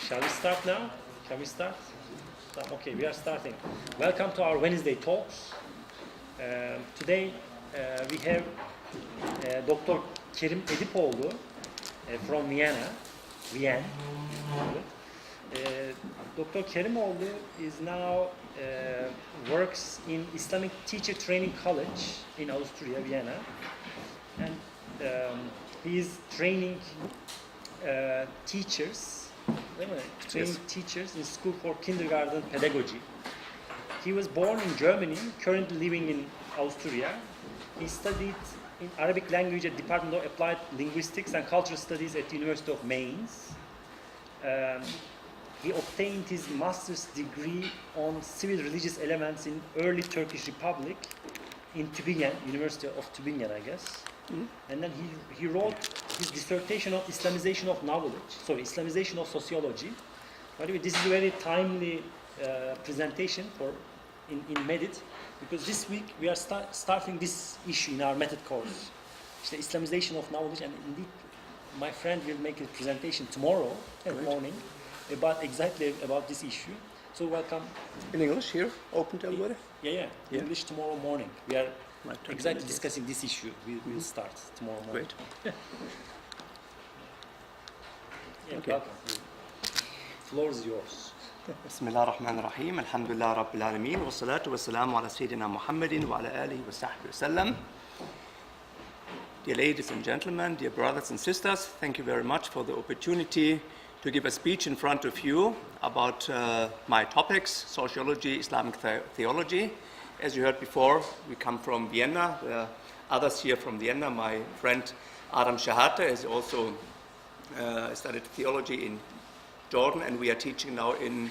Shall we start now? Shall we start? Okay, we are starting. Welcome to our Wednesday talks. Today we have Dr. Kerim Edipoğlu from Vienna. Dr. Kerimoğlu is now works in Islamic Teacher Training College in Austria, Vienna, and he is training teachers in school for kindergarten pedagogy. He was born in Germany, currently living in Austria. He studied in Arabic language at Department of Applied Linguistics and Cultural Studies at the University of Mainz. He obtained his master's degree on civil religious elements in early Turkish Republic in Tübingen, University of Tübingen, I guess. Mm-hmm. And then he wrote his dissertation on Islamization of knowledge, Islamization of sociology. By the way, this is a very timely presentation in Medit, because this week we are starting this issue in our method course. The Islamization of knowledge, and indeed my friend will make a presentation tomorrow morning exactly about this issue. So welcome. In English here, open to everybody? Yeah. English tomorrow morning. We are exactly discussing this issue. We will start tomorrow morning. Great. Okay. Welcome. Floor is yours. بسم الله الرحمن الرحيم الحمد لله رب العالمين والصلاة والسلام على سيدنا محمد وعلى آله وصحبه وسلم. Dear ladies and gentlemen, dear brothers and sisters, thank you very much for the opportunity to give a speech in front of you about my topics, sociology, Islamic theology. As you heard before, we come from Vienna. There are others here from Vienna. My friend Adam Shahata has also studied theology in Jordan, and we are teaching now in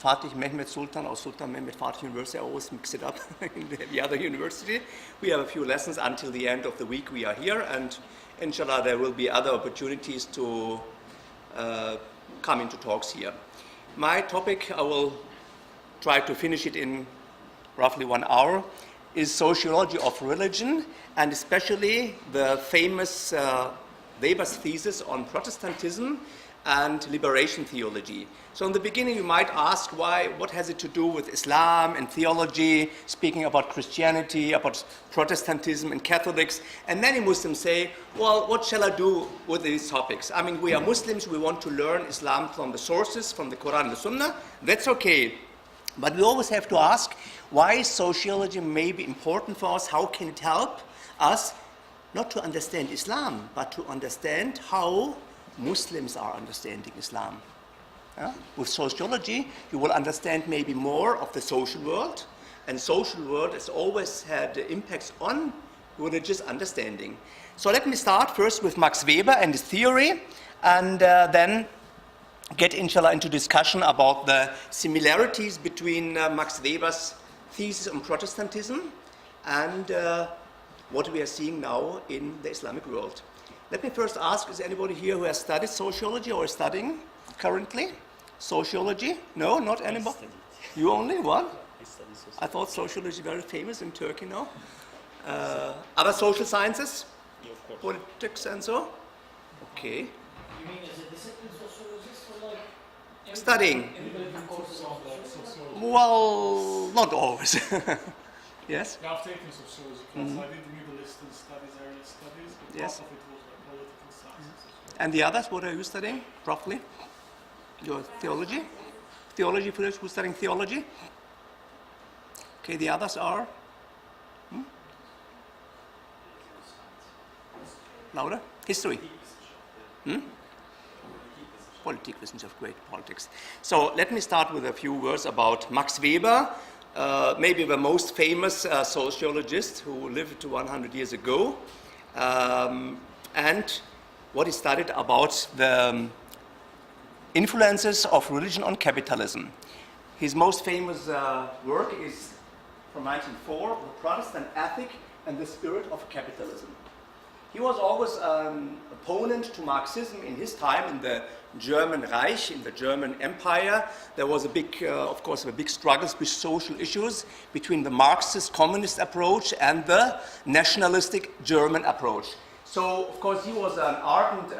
Fatih Mehmet Sultan or Sultan Mehmet Fatih University. I always mix it up in the other university. We have a few lessons until the end of the week we are here, and inshallah there will be other opportunities to come into talks here. My topic, I will try to finish it in roughly 1 hour, is sociology of religion, and especially the famous Weber's thesis on Protestantism and liberation theology. So in the beginning you might ask what has it to do with Islam and theology, speaking about Christianity, about Protestantism and Catholics, and many Muslims say, well, what shall I do with these topics? I mean, we are Muslims, we want to learn Islam from the sources, from the Quran and the Sunnah, that's okay. But we always have to ask, why sociology may be important for us, how can it help us not to understand Islam, but to understand how Muslims are understanding Islam. With sociology, you will understand maybe more of the social world, and social world has always had impacts on religious understanding. So let me start first with Max Weber and his theory, and then get inshallah into discussion about the similarities between Max Weber's thesis on Protestantism and what we are seeing now in the Islamic world. Let me first ask, is anybody here who has studied sociology or is studying currently? Sociology? No, not anybody? You only? One? I thought sociology is very famous in Turkey now. Other social sciences? Yeah, of course. Politics and so? Okay. You mean as a discipline sociologist or like Studying? Sociology? Well, not always. Yes? Yeah, I've taken sociology class. I did Middle Eastern studies, area studies, but Yes. part of it was like political sciences. And the others, what are you studying, roughly? Your theology? Theology, who's studying theology? Okay, the others are? Louder? History? Politikwissenschaft, great, politics. So let me start with a few words about Max Weber, maybe the most famous sociologist who lived 100 years ago, and what he studied about the influences of religion on capitalism. His most famous work is from 1904, The Protestant Ethic and the Spirit of Capitalism. He was always an opponent to Marxism in his time in the German Reich, in the German Empire. There was a big, of course, a big struggles with social issues between the Marxist communist approach and the nationalistic German approach. So, of course, he was an ardent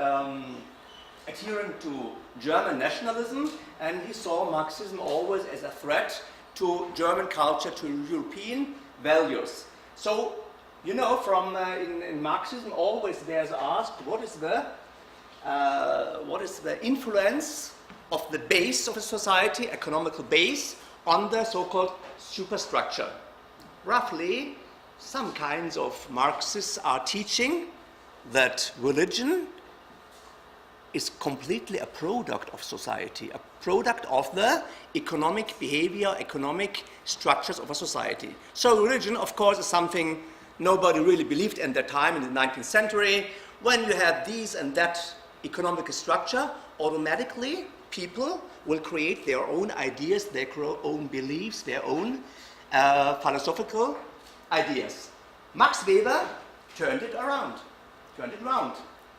adherent to German nationalism, and he saw Marxism always as a threat to German culture, to European values. So, you know, from in Marxism, always there's asked what is the influence of the base of a society, economical base, on the so-called superstructure. Roughly, some kinds of Marxists are teaching that religion is completely a product of society, a product of the economic behavior, economic structures of a society. So religion, of course, is something nobody really believed at the time in the 19th century. When you have these and that economic structure, automatically people will create their own ideas, their own beliefs, their own philosophical ideas. Max Weber turned it around.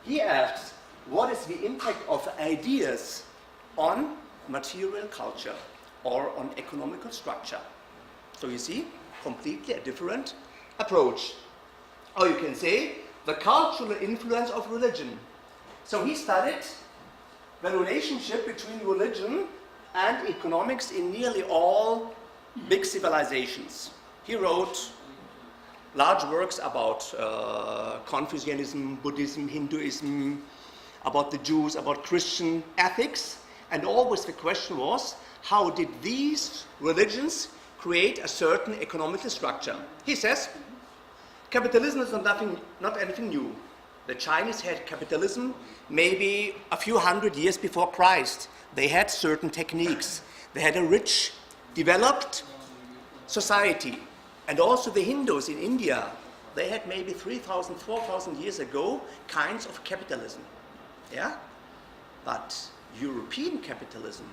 He asks, what is the impact of ideas on material culture or on economical structure? So you see, completely a different approach. Or you can say, the cultural influence of religion. So he studied the relationship between religion and economics in nearly all big civilizations. He wrote large works about Confucianism, Buddhism, Hinduism, about the Jews, about Christian ethics, and always the question was, how did these religions create a certain economical structure? He says, capitalism is not anything new. The Chinese had capitalism maybe a few hundred years before Christ. They had certain techniques. They had a rich, developed society. And also the Hindus in India, they had maybe 3,000, 4,000 years ago kinds of capitalism. Yeah? But European capitalism,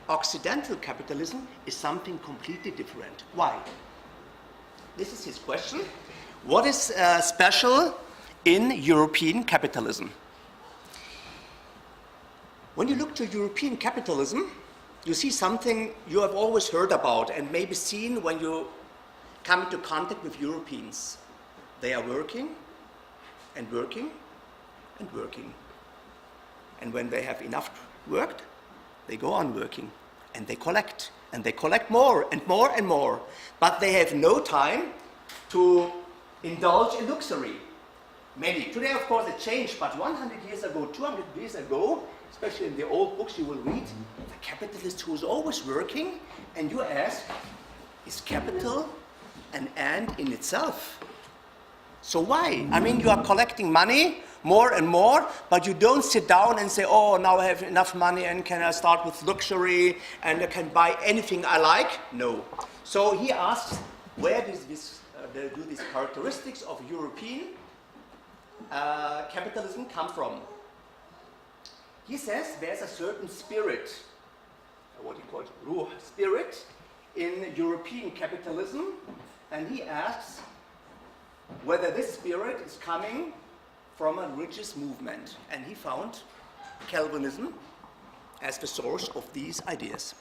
Occidental capitalism is something completely different. Why? This is his question. What is special in European capitalism? When you look to European capitalism, you see something you have always heard about and maybe seen when you come into contact with Europeans. They are working and working and working. And when they have enough worked, they go on working and they collect more and more and more. But they have no time to indulge in luxury. Many. Today, of course, it changed, but 100 years ago, 200 years ago, especially in the old books you will read, the capitalist who is always working, and you ask, is capital an end in itself? So why? I mean, you are collecting money more and more, but you don't sit down and say, oh, now I have enough money and can I start with luxury and I can buy anything I like? No. So he asks, where do these characteristics of European capitalism come from? He says there's a certain spirit, what he calls Ruh, spirit, in European capitalism, and he asks whether this spirit is coming from a religious movement. And he found Calvinism as the source of these ideas.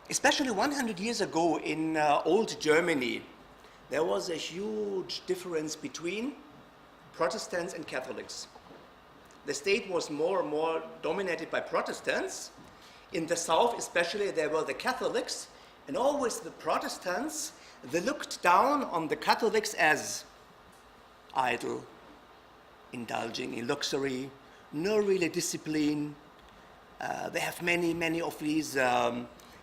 Especially 100 years ago in old Germany, there was a huge difference between Protestants and Catholics. The state was more and more dominated by Protestants. In the south especially, there were the Catholics, and always the Protestants, they looked down on the Catholics as idle, indulging in luxury, no really discipline. They have many of these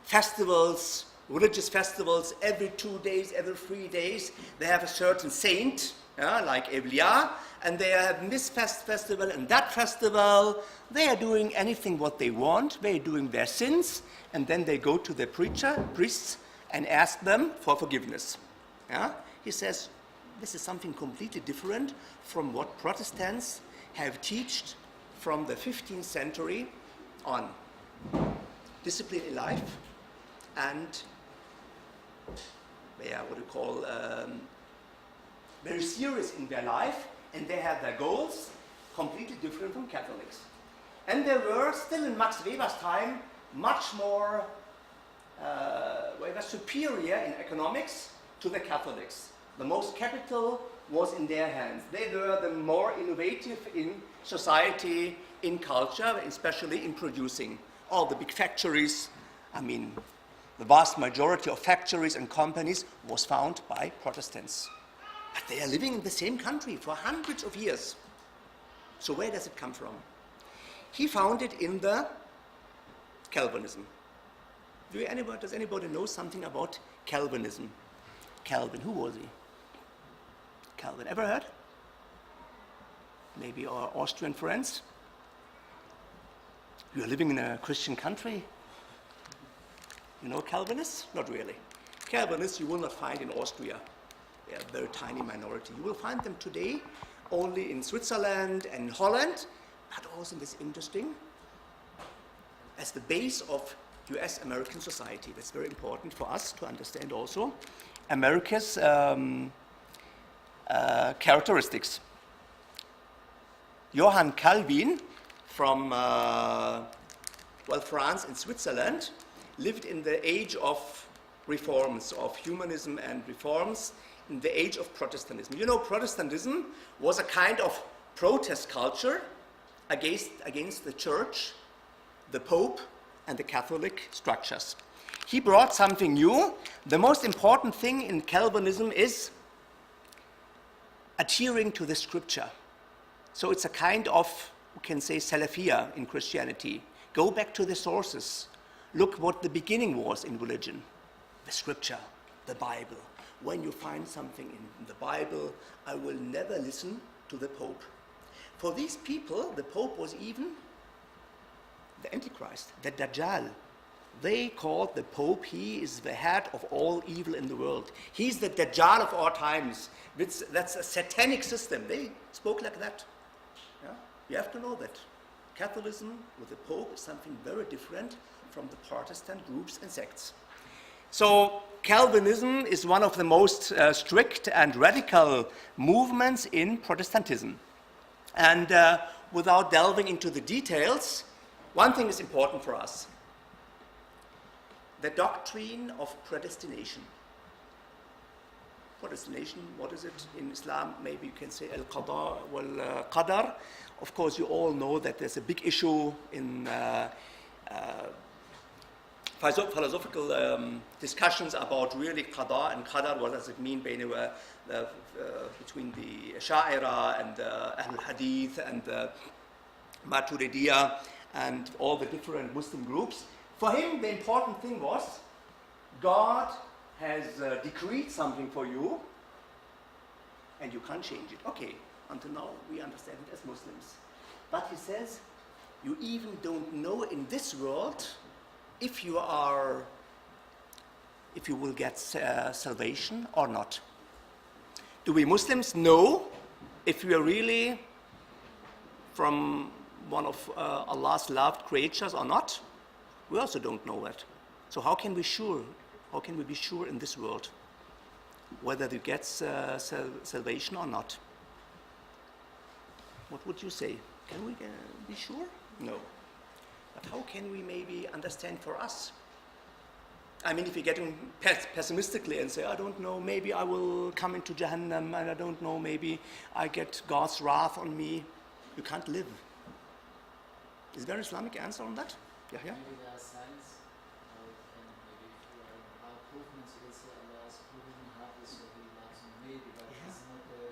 festivals, religious festivals, every 2 days, every 3 days. They have a certain saint, like Evliya, and they have this festival and that festival. They are doing anything what they want. They are doing their sins, and then they go to the priests, and ask them for forgiveness. He says, this is something completely different from what Protestants have taught from the 15th century on. Discipline in life, and they are what you call very serious in their life, and they have their goals completely different from Catholics. And they were still in Max Weber's time much more they were superior in economics to the Catholics. The most capital was in their hands. They were the more innovative in society, in culture, especially in producing. All the big factories, I mean, the vast majority of factories and companies was found by Protestants. But they are living in the same country for hundreds of years. So where does it come from? He found it in the Calvinism. Does anybody know something about Calvinism? Calvin, who was he? Calvin, ever heard? Maybe our Austrian friends? You are living in a Christian country. You know Calvinists? Not really. Calvinists you will not find in Austria. They are a very tiny minority. You will find them today only in Switzerland and Holland, but also this interesting as the base of US American society. That's very important for us to understand also America's characteristics. Johann Calvin from France and Switzerland lived in the age of reforms, of humanism and reforms, in the age of Protestantism. You know, Protestantism was a kind of protest culture against the church, the Pope, and the Catholic structures. He brought something new. The most important thing in Calvinism is adhering to the scripture. So it's a kind of, we can say, Salafia in Christianity. Go back to the sources. Look what the beginning was in religion. The scripture, the Bible. When you find something in the Bible, I will never listen to the Pope. For these people, the Pope was even the Antichrist, the Dajjal. They called the Pope, he is the head of all evil in the world. He's the Dajjal of our times. That's a satanic system. They spoke like that. Yeah? You have to know that Catholicism with the Pope is something very different from the Protestant groups and sects. So Calvinism is one of the most strict and radical movements in Protestantism. And without delving into the details, one thing is important for us. The doctrine of predestination. Predestination, what is it in Islam? Maybe you can say al-qada wal-qadar. Of course, you all know that there's a big issue in philosophical discussions about really qada and qadar. What does it mean between the Asha'ira and Ahlul Hadith and Maturidiyya and all the different Muslim groups? For him, the important thing was God has decreed something for you and you can't change it. Okay, until now we understand it as Muslims. But he says, you even don't know in this world if you will get salvation or not. Do we Muslims know if we are really from one of Allah's loved creatures or not? We also don't know that. So how can we be sure in this world whether you get salvation or not? What would you say? Can we be sure? No. But how can we maybe understand for us? I mean, if you're getting pessimistically and say, I don't know, maybe I will come into Jahannam, and I don't know, maybe I get God's wrath on me, you can't live. Is there an Islamic answer on that? Yeah. Maybe there are signs, how it can, maybe if you are in hard movements, you will say Allah is proving hard, so he loves you, maybe, but it's not a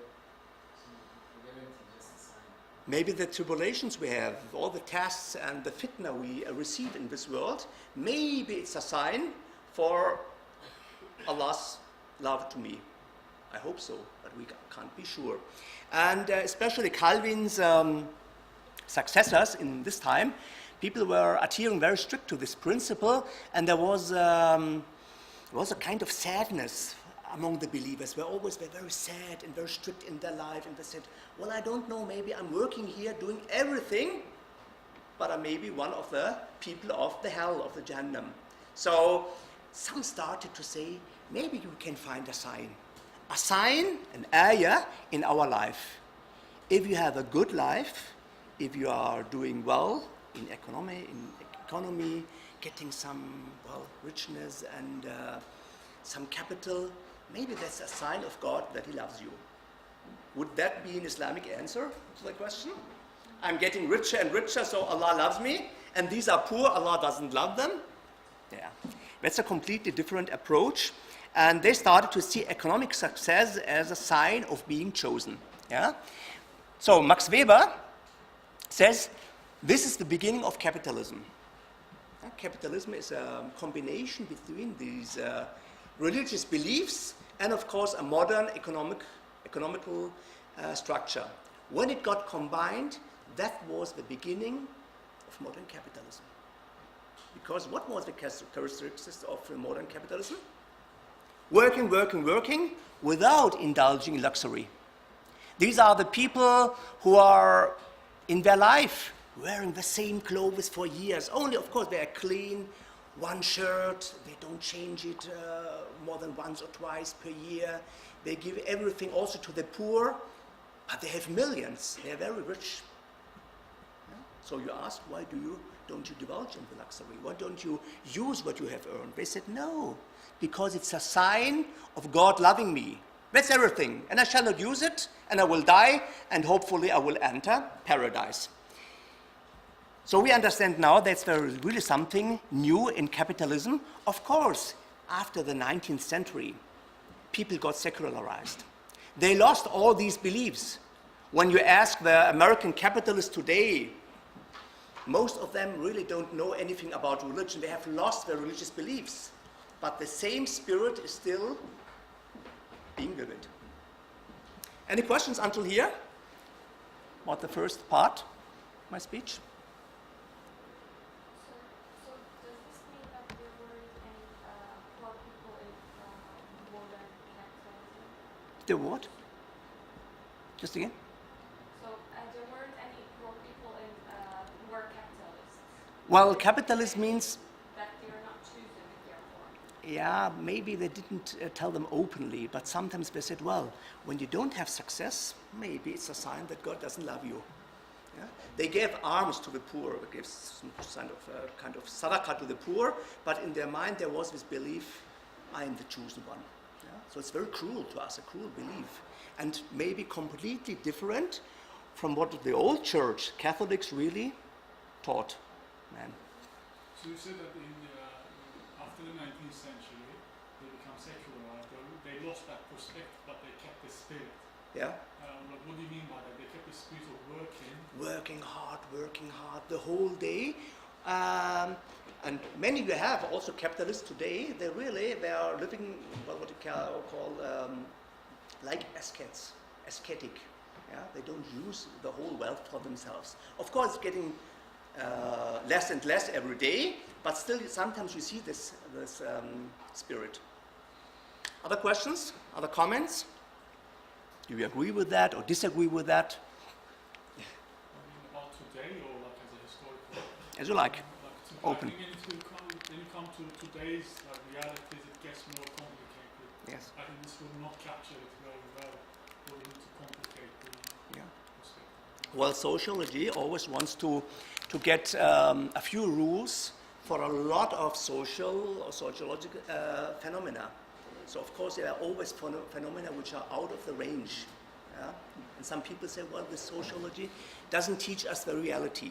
guarantee, just a sign. Maybe the tribulations we have, all the tests and the fitna we receive in this world, maybe it's a sign for Allah's love to me. I hope so, but we can't be sure. And especially Calvin's successors in this time, people were adhering very strict to this principle, and there was a kind of sadness among the believers. They were very sad and very strict in their life, and they said, well, I don't know, maybe I'm working here doing everything, but I'm maybe one of the people of the hell, of the Jahannam. So some started to say, maybe you can find a sign, an ayah in our life. If you have a good life, if you are doing well in economy, getting some richness and some capital, maybe that's a sign of God that He loves you. Would that be an Islamic answer to the question? I'm getting richer and richer, so Allah loves me, and these are poor, Allah doesn't love them? Yeah, that's a completely different approach, and they started to see economic success as a sign of being chosen. Yeah? So Max Weber says, this is the beginning of capitalism. Capitalism is a combination between these religious beliefs and, of course, a modern economical structure. When it got combined, that was the beginning of modern capitalism. Because what was the characteristics of modern capitalism? Working, working, working without indulging in luxury. These are the people who are in their life wearing the same clothes for years. Only, of course, they are clean, one shirt, they don't change it more than once or twice per year. They give everything also to the poor, but they have millions. They are very rich. Yeah? So you ask, why don't you divulge in the luxury? Why don't you use what you have earned? They said, no, because it's a sign of God loving me. That's everything. And I shall not use it, and I will die, and hopefully I will enter paradise. So we understand now that there is really something new in capitalism. Of course, after the 19th century, people got secularized. They lost all these beliefs. When you ask the American capitalists today, most of them really don't know anything about religion. They have lost their religious beliefs. But the same spirit is still being vivid. Any questions until here? About the first part of my speech? So does this mean that there weren't any poor people in modern capitalism? The what? Just again? So there weren't any poor people in who were capitalists? Well, capitalist means, That they are not choosing it, therefore? yeah, maybe they didn't tell them openly, but sometimes they said, well, when you don't have success, maybe it's a sign that God doesn't love you. Yeah? They gave alms to the poor, they gave some kind of sadaqah to the poor, but in their mind there was this belief, I am the chosen one. Yeah? So it's very cruel to us, a cruel belief, and maybe completely different from what the old church, Catholics, really taught. Man. So you said that after the 19th century, they become secularized. They lost that perspective, but they kept the spirit. Yeah? What do you mean by that? They kept the spirit of working. Working hard the whole day. And many you have also capitalists today, they are living what you call like ascetic. Yeah? They don't use the whole wealth for themselves. Of course, it's getting less and less every day, but still sometimes you see this spirit. Other questions? Other comments? Do you agree with that or disagree with that? I mean, about today or like as a historical? As you like. Open. I think when you come to today's realities, it gets more complicated. Yes. I think this will not capture it very well. We need to complicate the Yeah. perspective. Well, sociology always wants to get a few rules for a lot of social or sociological phenomena. So of course there are always phenomena which are out of the range. Yeah? And some people say, well, this sociology doesn't teach us the reality.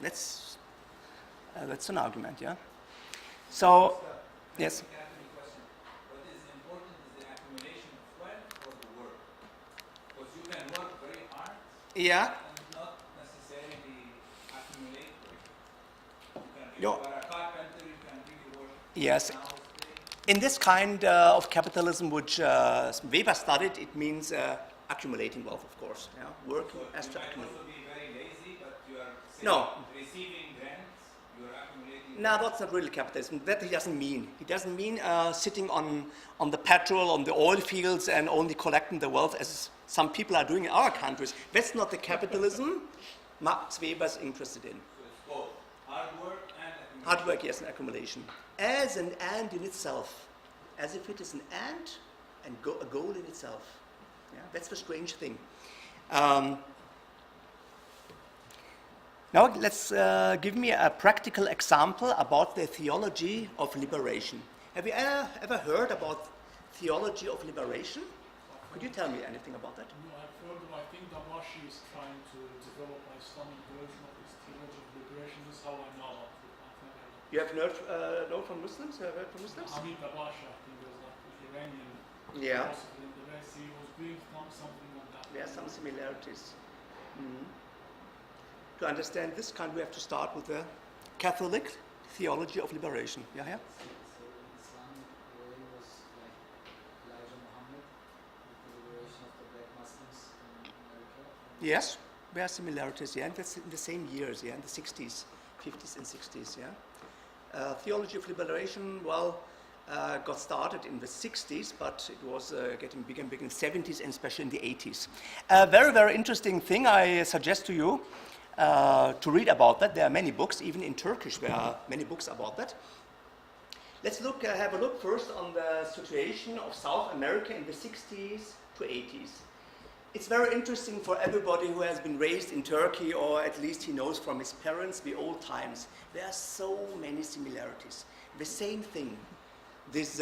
That's an argument, yeah? So, yes? What is important is the accumulation of wealth or the work. Because you can work very hard Yeah. and not necessarily accumulate wealth. You No. are a carpenter, you can really work. Yes. Now, In this kind of capitalism which Weber studied, it means accumulating wealth, of course. Yeah? Work so as you to might accumulate. also be very lazy, but you are No. receiving rents, you are accumulating. No, that's not really capitalism. That he doesn't mean. He doesn't mean sitting on the petrol, on the oil fields, and only collecting the wealth as some people are doing in our countries. That's not the capitalism Max Weber is interested in. So it's both hard work and accumulation. Hard work, yes, and accumulation. As an and in itself. As if it is an and a goal in itself. Yeah? That's the strange thing. Now let's give me a practical example about the theology of liberation. Have you ever heard about theology of liberation? Could you tell me anything about that? No, I've heard of, I think Dabashi is trying to develop an Islamic version of this theology of liberation. This is how I know about it. I've never heard. You have known from Muslims? Heard from Muslims? Hamid Dabashi, I think, was like an Iranian Yeah. philosopher in the West. He was doing something on that. There are some similarities. Mhm. To understand this kind, we have to start with the Catholic theology of liberation. Yeah, yeah. So Islamic way was like Elijah Muhammad, with the liberation of the black Muslims in America. Yes, there are similarities, yeah, and that's in the same years, yeah, in the 60s, 50s and 60s, yeah. Theology of liberation, well, got started in the 60s, but it was getting bigger and bigger in the 70s and especially in the 80s. A very, very interesting thing I suggest to you to read about that. There are many books, even in Turkish there are many books about that. Let's have a look first on the situation of South America in the 60s to 80s. It's very interesting for everybody who has been raised in Turkey, or at least he knows from his parents the old times. There are so many similarities. The same thing. This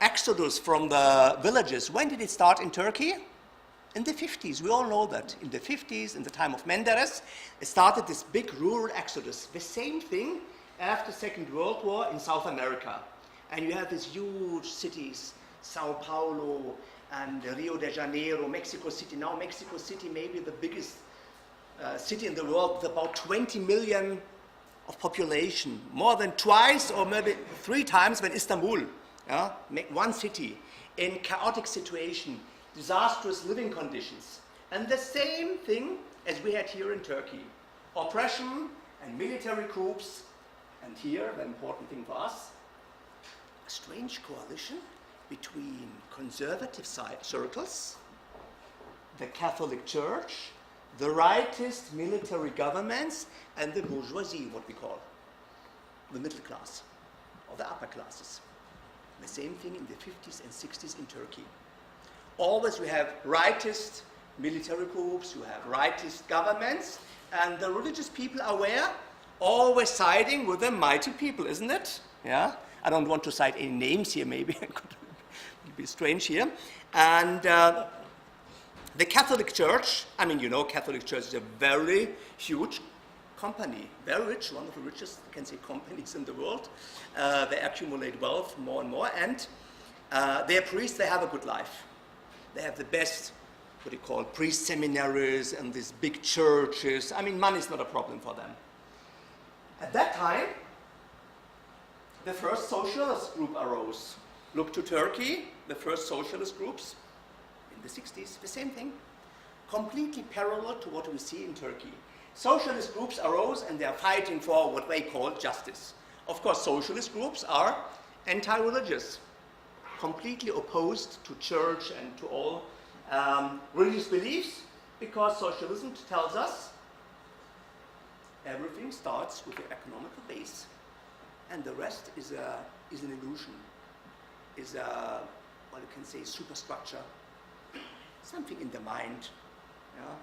exodus from the villages, when did it start in Turkey? In the 50s. We all know that. In the 50s, in the time of Menderes, it started this big rural exodus. The same thing after the Second World War in South America. And you have these huge cities, Sao Paulo and Rio de Janeiro, Mexico City. Now Mexico City may be the biggest city in the world with about 20 million of population, more than twice or maybe 3 times than Istanbul. Yeah? One city in chaotic situation, disastrous living conditions. And the same thing as we had here in Turkey. Oppression and military coups. And here, the important thing for us, a strange coalition between conservative circles, the Catholic Church, the rightist military governments, and the bourgeoisie, what we call the middle class, or the upper classes. The same thing in the 50s and 60s in Turkey. Always we have rightist military coups, you have rightist governments, and the religious people are where? Always siding with the mighty people, isn't it? Yeah? I don't want to cite any names here, maybe it could be strange here. And the Catholic Church, I mean, you know, Catholic Church is a very huge company, very rich, one of the richest, I can say, companies in the world. They accumulate wealth more and more, and their priests, they have a good life. They have the best, what you call, priest seminaries and these big churches. I mean, money is not a problem for them. At that time, the first socialist group arose. Look to Turkey, the first socialist groups in the 60s, the same thing. Completely parallel to what we see in Turkey. Socialist groups arose and they are fighting for what they call justice. Of course, socialist groups are anti-religious, completely opposed to church and to all religious beliefs, because socialism tells us everything starts with the economical base, and the rest is an illusion, is a, what you can say, superstructure, something in the mind, yeah?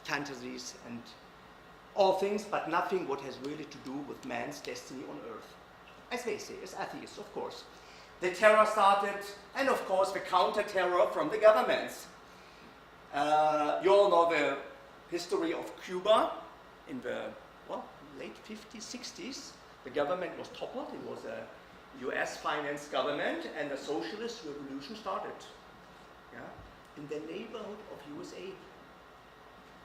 Fantasies and all things, but nothing what has really to do with man's destiny on earth. As they say, as atheists, of course. The terror started, and of course the counter-terror from the governments. You all know the history of Cuba in the late 50s, 60s. The government was toppled. It was a US-financed government, and a socialist revolution started. Yeah? In the neighborhood of USA.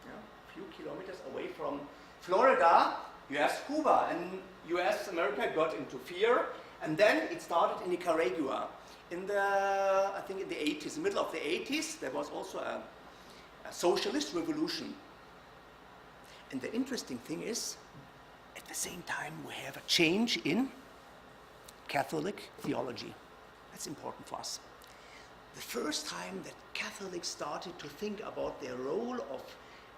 Yeah? A few kilometers away from Florida, you have Cuba, and US, America got into fear, and then it started in Nicaragua. In the, I think in the 80s, middle of the 80s, there was also a socialist revolution. And the interesting thing is, at the same time, we have a change in Catholic theology. That's important for us. The first time that Catholics started to think about their role of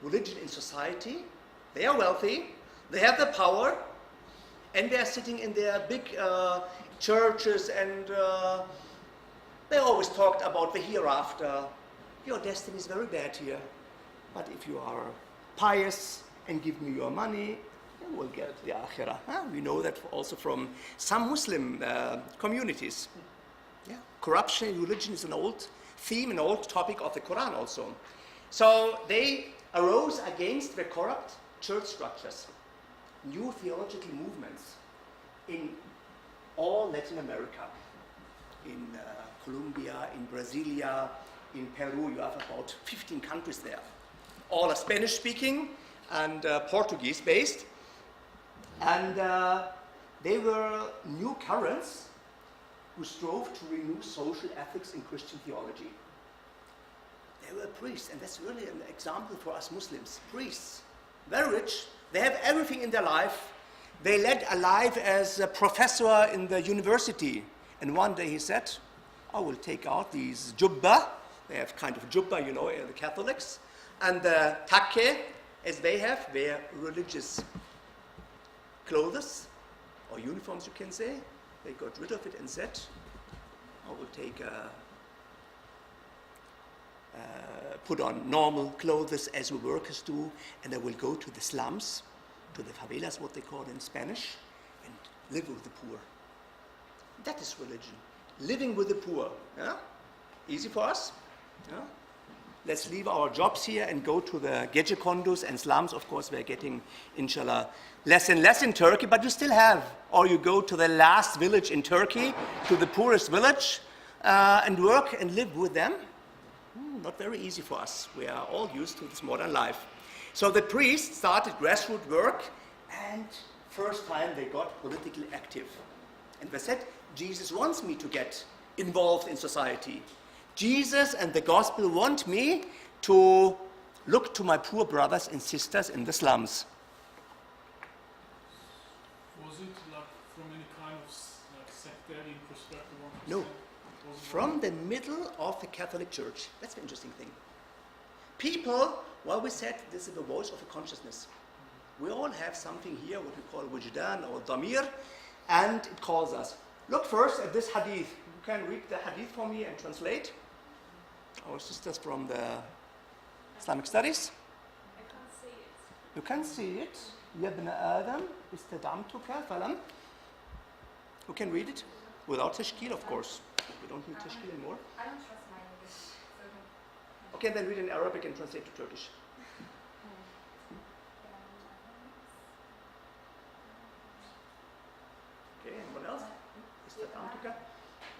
religion in society, they are wealthy, they have the power, and they are sitting in their big churches, and they always talked about the hereafter. Your destiny is very bad here, but if you are pious and give me your money, you will get the akhirah. We know that also from some Muslim communities. Yeah. Corruption in religion is an old theme and old topic of the Quran also. So they arose against the corrupt church structures, new theological movements in all Latin America, in Colombia, in Brasilia, in Peru. You have about 15 countries there. All are Spanish speaking and Portuguese based. And they were new currents who strove to renew social ethics in Christian theology. They were priests, and that's really an example for us Muslims. Priests, very rich, they have everything in their life. They led a life as a professor in the university. And one day he said, I will take out these jubba. They have kind of jubba, you know, the Catholics. And the takke, as they have, their religious clothes, or uniforms you can say. They got rid of it and said, I will take put on normal clothes as we workers do, and I will go to the slums, to the favelas, what they call in Spanish, and live with the poor. That is religion. Living with the poor. Yeah? Easy for us? Yeah? Let's leave our jobs here and go to the gece condos and slums. Of course, we're getting, inshallah, less and less in Turkey, but you still have. Or you go to the last village in Turkey, to the poorest village, and work and live with them. Not very easy for us. We are all used to this modern life. So the priests started grassroots work, and first time they got politically active. And they said, Jesus wants me to get involved in society. Jesus and the gospel want me to look to my poor brothers and sisters in the slums. Was it like from any kind of like sectarian perspective? No. From the middle of the Catholic Church. That's the interesting thing. People, well, we said this is the voice of a consciousness. We all have something here, what we call wujdan or damir, and it calls us. Look first at this hadith. You can read the hadith for me and translate. Our sisters from the Islamic studies. I can't see it. You can see it. يا ابن آدم استدعمتك فلم. You can read it without tashkil, of course. We don't need tashkil anymore. I don't trust my English. So Okay, then read in Arabic and translate to Turkish. Okay, anyone else? استدعمتك.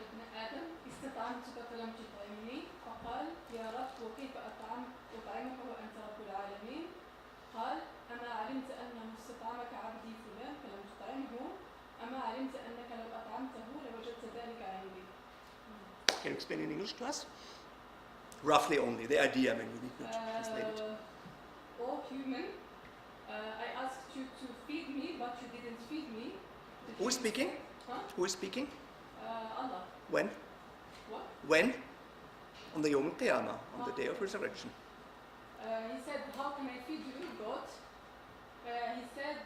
ابن آدم استطعمتك فلم تطعمني فقال يا رب وكيف أطعمك وأنت رب العالمين قال أما علمت أنه استطعمك عبدي فلان فلم تطعمه أما علمت أنك لو أطعمته لوجدت ذلك عندي. Can you explain in English to us? Roughly only, the idea, when we need not translate it. Oh human, I asked you to feed me but you didn't feed me. Who is speaking? Huh? Who is speaking? Allah. When? What? When? On the Yom Qiyamah, on the day of resurrection. He said, how can I feed you, God? He said,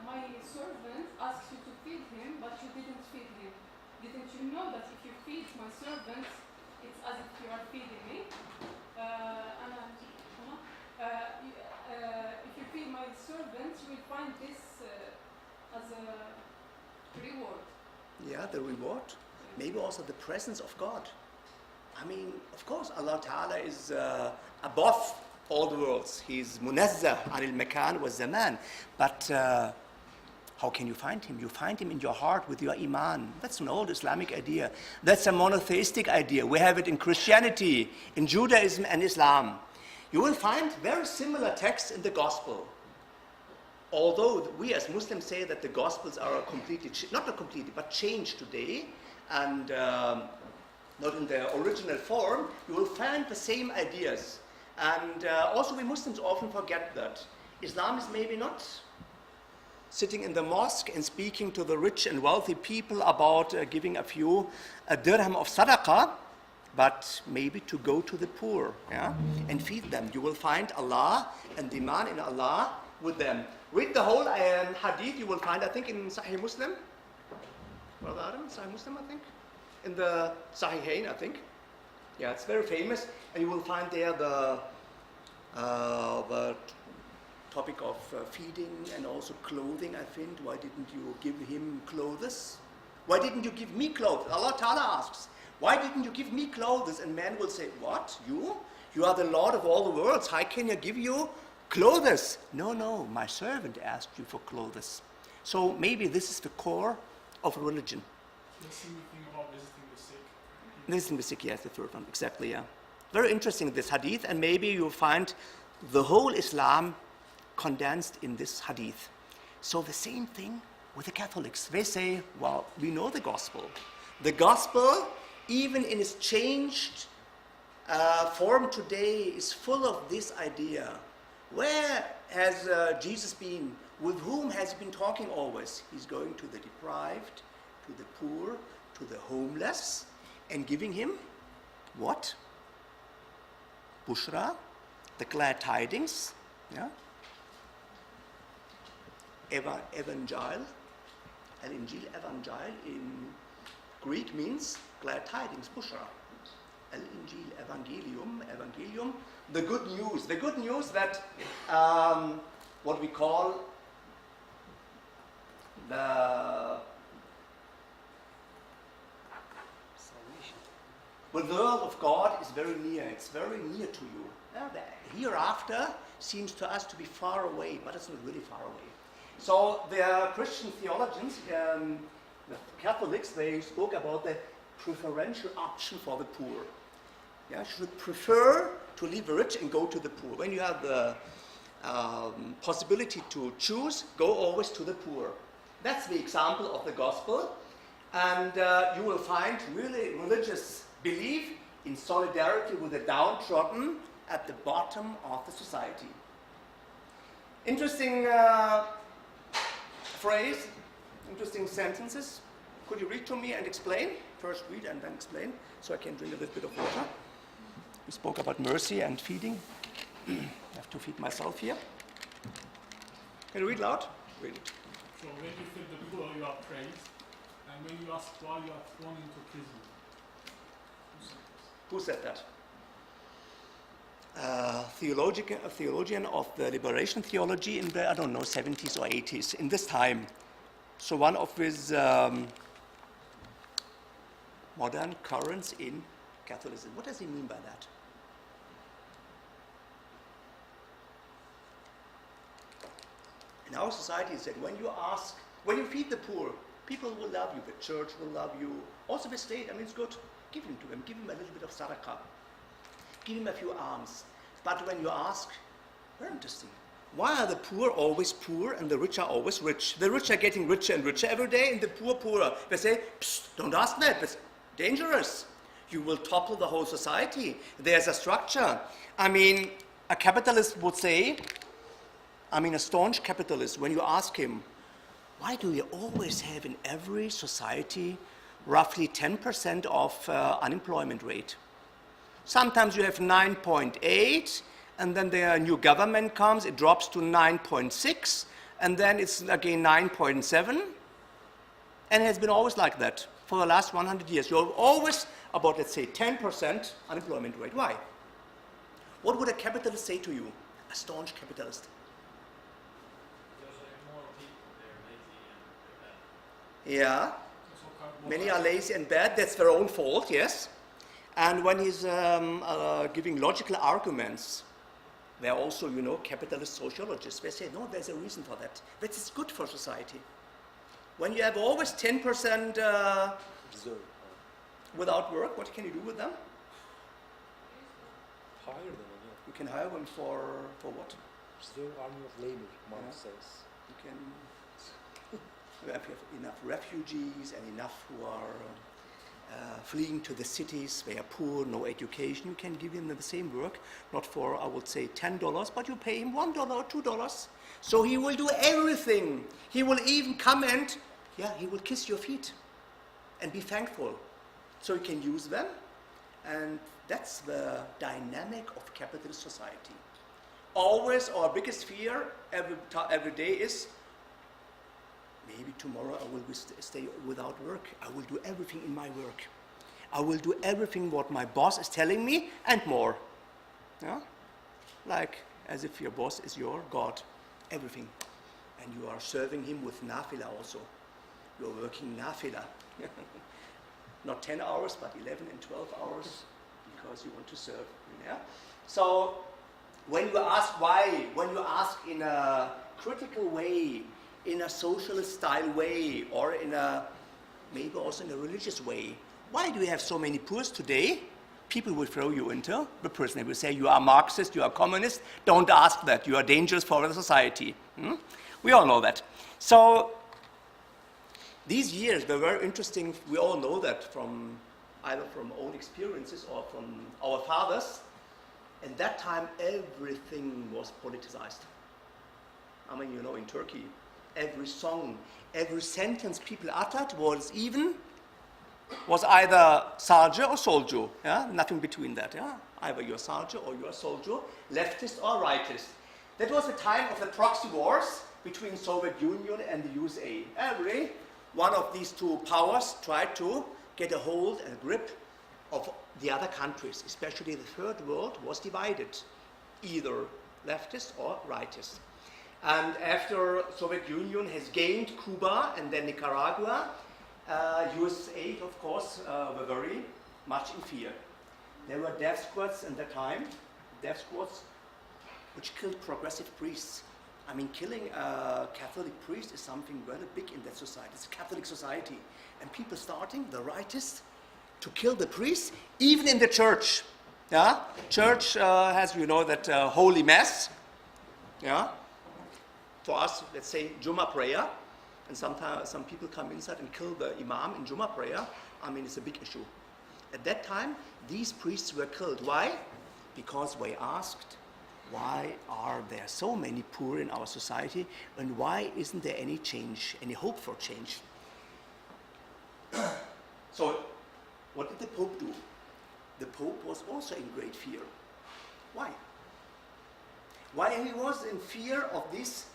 my servant asked you to feed him, but you didn't feed him. Didn't you know that if you feed my servant, it's as if you are feeding me? If you feed my servant, you will find this as a reward. Yeah, the reward. Maybe also the presence of God. I mean, of course, Allah Ta'ala is above all the worlds. He's munazzah anil makan wa zaman. But how can you find him? You find him in your heart with your iman. That's an old Islamic idea. That's a monotheistic idea. We have it in Christianity, in Judaism and Islam. You will find very similar texts in the gospel. Although we as Muslims say that the Gospels are completely, not completely, but changed today, and not in their original form, you will find the same ideas. And also we Muslims often forget that. Islam is maybe not sitting in the mosque and speaking to the rich and wealthy people about giving a dirham of sadaqah, but maybe to go to the poor, yeah, and feed them. You will find Allah and the iman in Allah with them. Read the whole hadith, you will find, I think, in Sahih Muslim. Brother Adam, Sahih Muslim, I think. In the Sahihain, I think. Yeah, it's very famous. And you will find there the topic of feeding and also clothing, I think. Why didn't you give him clothes? Why didn't you give me clothes? Allah Ta'ala asks, Why didn't you give me clothes? And man will say, what? You? You are the Lord of all the worlds. How can I give you clothes? No, no, my servant asked you for clothes. So maybe this is the core of religion. There's anything about visiting the sick. Visiting the sick, yes, the third one, exactly, yeah. Very interesting, this hadith, and maybe you'll find the whole Islam condensed in this hadith. So the same thing with the Catholics. They say, well, we know the gospel. The gospel, even in its changed form today, is full of this idea. Where has Jesus been? With whom has he been talking always? He's going to the deprived, to the poor, to the homeless, and giving him what? Bushra, the glad tidings, yeah? Evangel, Al-Injil, Evangel in Greek means glad tidings, Bushra. Al-Injil, Evangelium, the good news that what we call the world of God is very near. It's very near to you. The hereafter seems to us to be far away, but it's not really far away. So the Christian theologians, the Catholics, they spoke about the preferential option for the poor. Yeah, should prefer to leave the rich and go to the poor. When you have the possibility to choose, go always to the poor. That's the example of the gospel. And you will find really religious belief in solidarity with the downtrodden at the bottom of the society. Interesting phrase, interesting sentences. Could you read to me and explain? First read and then explain, so I can drink a little bit of water. We spoke about mercy and feeding. I have to feed myself here. Can you read loud? Read it. So when you feed the poor, you are praised, and when you ask why, you are thrown into prison. Who said that? A theologian of the liberation theology in the, I don't know, 70s or 80s, in this time. So one of his modern currents in Catholicism. What does he mean by that? In our society, he said, when you feed the poor, people will love you, the church will love you, also the state, I mean, it's good. Give him to him, give him a little bit of sadaqah, give him a few alms. But when you ask, very interesting, why are the poor always poor and the rich are always rich? The rich are getting richer and richer every day and the poor poorer. They say, psst, don't ask that, it's dangerous. You will topple the whole society. There's a structure. I mean, a capitalist would say, a staunch capitalist, when you ask him, why do you always have in every society roughly 10% of unemployment rate? Sometimes you have 9.8, and then the new government comes, it drops to 9.6, and then it's again 9.7, and it has been always like that for the last 100 years. You're always about, let's say, 10% unemployment rate. Why? What would a capitalist say to you, a staunch capitalist? Because there are more people, they're lazy and they're bad. Yeah. Many are lazy and bad. That's their own fault, yes. And when he's giving logical arguments, there are also, capitalist sociologists. They say, no, there's a reason for that. That is good for society. When you have always 10% without work, what can you do with them? Hire them, yeah. You can hire them for what? Reserve army of labor, Marx says. You can have enough refugees and enough who are fleeing to the cities. They are poor, no education. You can give him the same work, not for, I would say, $10, but you pay him $1 or $2. So he will do everything. He will even come and, he will kiss your feet and be thankful. So you can use them. And that's the dynamic of capitalist society. Always our biggest fear every day is, maybe tomorrow I will stay without work. I will do everything in my work. I will do everything what my boss is telling me and more. Yeah? Like as if your boss is your God. Everything. And you are serving him with nafila also. You are working nafila. not 10 hours, but 11 and 12 hours, because you want to serve. Yeah? So when you ask why, when you ask in a critical way, in a socialist style way, or in a maybe also in a religious way, why do we have so many poors today? People will throw you into the prison. They will say, you are Marxist, you are communist. Don't ask that. You are dangerous for the society. We all know that. So these years were very interesting. We all know that from either from own experiences or from our fathers. At that time, everything was politicized. I mean, you know, in Turkey, every song, every sentence people uttered was either soldier or soldier, yeah? Nothing between that, yeah? Either you're a soldier or you're a soldier, leftist or rightist. That was the time of the proxy wars between Soviet Union and the USA. Every one of these two powers tried to get a hold and grip of the other countries, especially the third world was divided, either leftist or rightist. And after Soviet Union has gained Cuba and then Nicaragua, USA, of course, were very much in fear. There were death squads at the time, death squads which killed progressive priests. I mean, killing a Catholic priest is something very big in that society. It's a Catholic society. And people starting, the rightists, to kill the priests, even in the church. Yeah? Church has, you know, that holy mass. Yeah? For us, let's say, Juma prayer. And sometimes some people come inside and kill the imam in Juma prayer. I mean, it's a big issue. At that time, these priests were killed. Why? Because they asked, why are there so many poor in our society, and why isn't there any change, any hope for change? So, what did the Pope do? The Pope was also in great fear. Why? Why he was in fear of this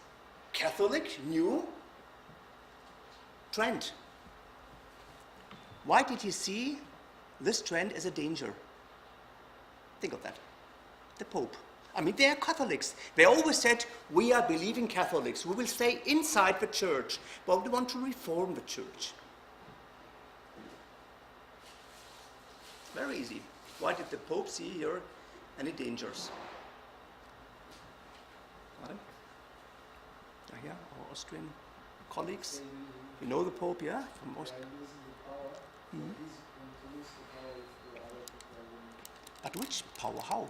Catholic new trend? Why did he see this trend as a danger? Think of that. The Pope. I mean, they are Catholics. They always said, we are believing Catholics. We will stay inside the church, but we want to reform the church. Very easy. Why did the Pope see here any dangers? Madam? Here, our Austrian colleagues. You know the Pope, yeah? From They are losing the power. Mhm. He's going to lose the power if the other people are winning. But which power? How?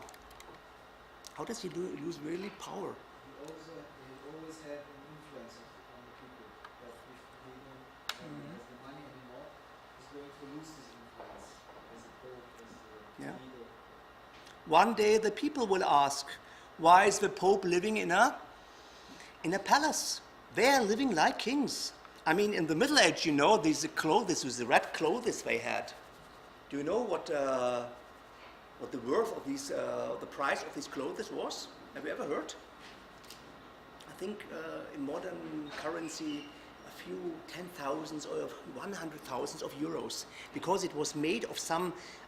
How does he lose really power? He always had an influence on the people. But if he don't has the money anymore, he's going to lose his influence as a pope, as a Yeah. leader. One day the people will ask, why is the Pope living in a palace? They are living like kings. I mean, in the Middle Age, you know, these clothes, with the red clothes they had. Do you know what the worth of these, the price of these clothes was? Have you ever heard? I think in modern currency, a few 10,000s or 100,000s of euros, because it was made of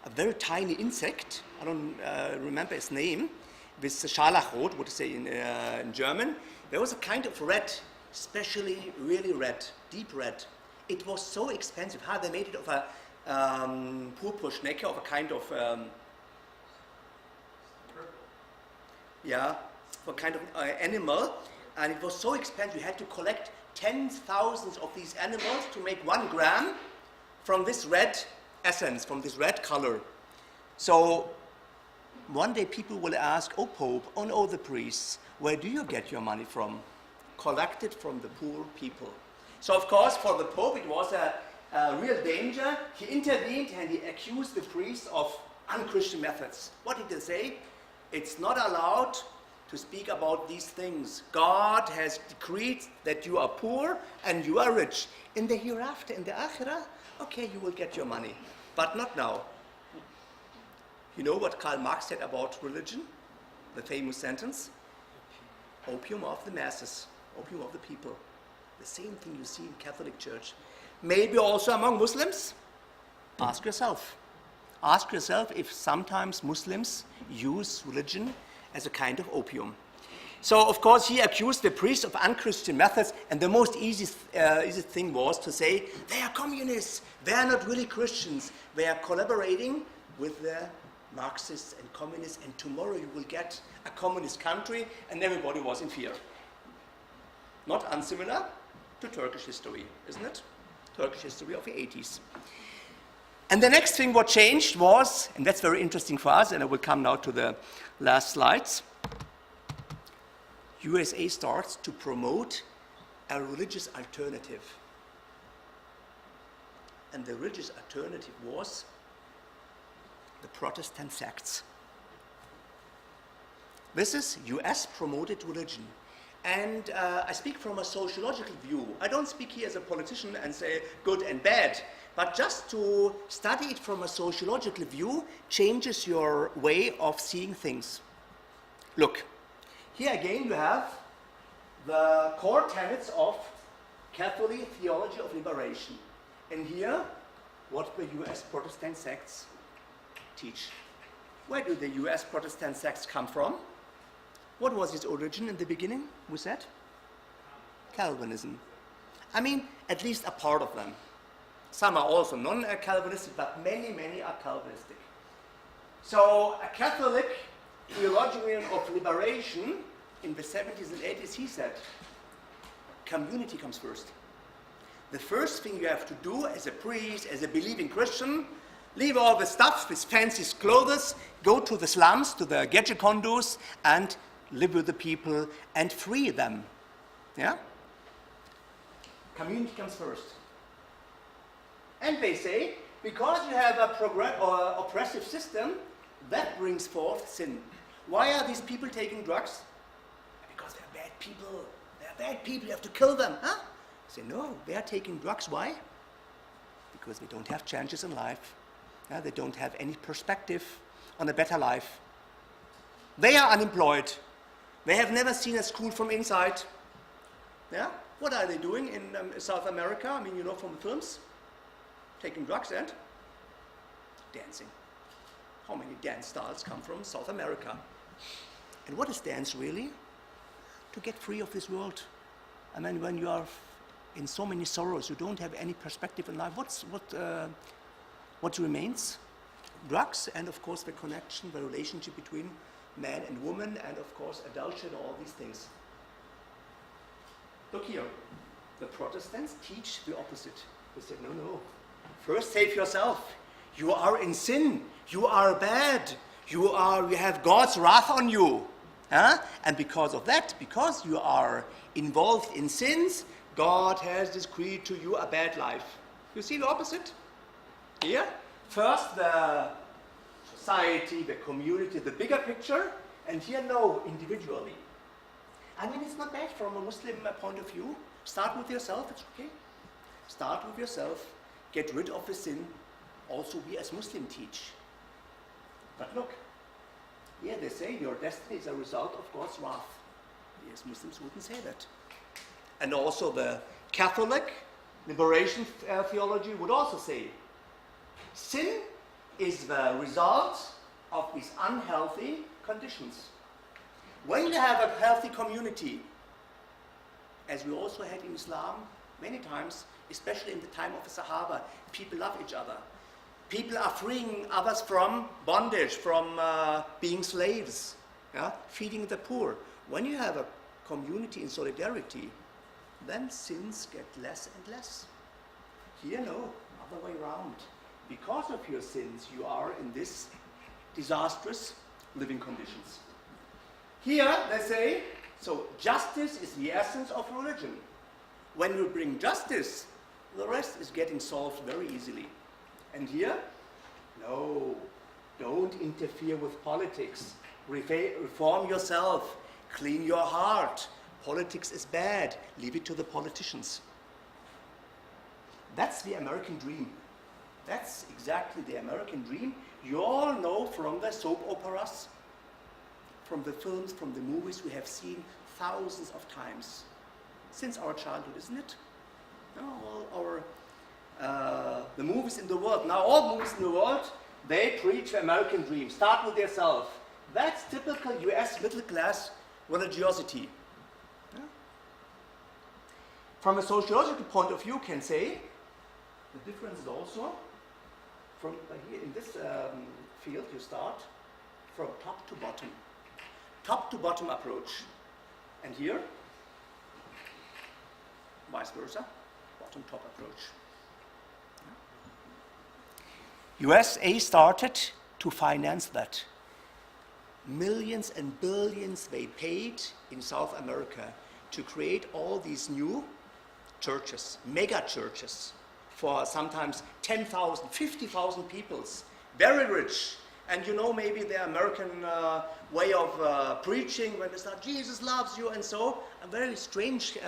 a very tiny insect. I don't remember its name. With Scharlachrot, what to say in German. There was a kind of red, especially really red, deep red. It was so expensive. How they made it of a Purpurschnecke, of a kind of a kind of animal, and it was so expensive. You had to collect tens, thousands of these animals to make 1 gram from this red essence, from this red color. So one day people will ask, oh Pope, oh the priests, where do you get your money from? Collected from the poor people. So of course for the Pope it was a real danger. He intervened and he accused the priests of unchristian methods. What did they say? It's not allowed to speak about these things. God has decreed that you are poor and you are rich. In the hereafter, in the akhirah, okay, you will get your money, but not now. You know what Karl Marx said about religion? The famous sentence? Opium of the masses, opium of the people. The same thing you see in Catholic Church. Maybe also among Muslims? Ask yourself. Ask yourself if sometimes Muslims use religion as a kind of opium. So, of course, he accused the priests of unchristian methods, and the most easy thing was to say, they are communists, they are not really Christians, they are collaborating with the Marxists and communists, and tomorrow you will get a communist country, and everybody was in fear. Not unsimilar to Turkish history, isn't it? Turkish history of the 80s. And the next thing what changed was, and that's very interesting for us, and I will come now to the last slides, USA starts to promote a religious alternative. And the religious alternative was the Protestant sects. This is US promoted religion. And I speak from a sociological view. I don't speak here as a politician and say good and bad, but just to study it from a sociological view changes your way of seeing things. Look, here again you have the core tenets of Catholic theology of liberation. And here, what the US Protestant sects teach. Where do the US Protestant sects come from? What was its origin in the beginning, we said? Calvinism. I mean, at least a part of them. Some are also non-Calvinistic, but many, many are Calvinistic. So a Catholic theologian of liberation in the 70s and 80s, he said, community comes first. The first thing you have to do as a priest, as a believing Christian, leave all the stuff, this fancy clothes, go to the slums, to the ghetto condos, and live with the people and free them. Yeah? Community comes first. And they say, because you have a oppressive system, that brings forth sin. Why are these people taking drugs? Because they're bad people. They're bad people, you have to kill them. Huh? Say, no, they are taking drugs. Why? Because they don't have chances in life. Yeah, they don't have any perspective on a better life. They are unemployed. They have never seen a school from inside. Yeah? What are they doing in South America? I mean, you know from the films? Taking drugs and dancing. How many dance styles come from South America? And what is dance really? To get free of this world. I mean, when you are in so many sorrows, you don't have any perspective in life, what remains? Drugs and, of course, the connection, the relationship between man and woman, and, of course, adultery and all these things. Look here. The Protestants teach the opposite. They say, no, no. First save yourself. You are in sin. You are bad. You have God's wrath on you. Huh? And because of that, because you are involved in sins, God has decreed to you a bad life. You see the opposite? Here, first the society, the community, the bigger picture, and here no, individually. I mean, it's not bad from a Muslim point of view. Start with yourself, it's okay. Start with yourself, get rid of the sin. Also, we as Muslims teach. But look, here they say your destiny is a result of God's wrath. We as Muslims wouldn't say that. And also the Catholic liberation theology would also say, sin is the result of these unhealthy conditions. When you have a healthy community, as we also had in Islam many times, especially in the time of the Sahaba, people love each other. People are freeing others from bondage, from being slaves, yeah? Feeding the poor. When you have a community in solidarity, then sins get less and less. Here, no, other way around. Because of your sins, you are in this disastrous living conditions. Here, they say, so justice is the essence of religion. When you bring justice, the rest is getting solved very easily. And here, no, don't interfere with politics. Reform yourself, clean your heart. Politics is bad, leave it to the politicians. That's the American dream. That's exactly the American dream. You all know from the soap operas, from the films, from the movies we have seen thousands of times since our childhood, isn't it? All the movies in the world, now all movies in the world, they preach the American dream. Start with yourself. That's typical US middle class religiosity. Yeah? From a sociological point of view, can say the difference is also from here in this field you start from top to bottom approach, and here vice versa, bottom top approach. USA started to finance that. Millions and billions they paid in South America to create all these new churches, mega churches, for sometimes 10,000, 50,000 peoples, very rich. And you know maybe the American way of preaching when they start, Jesus loves you, and so, a very strange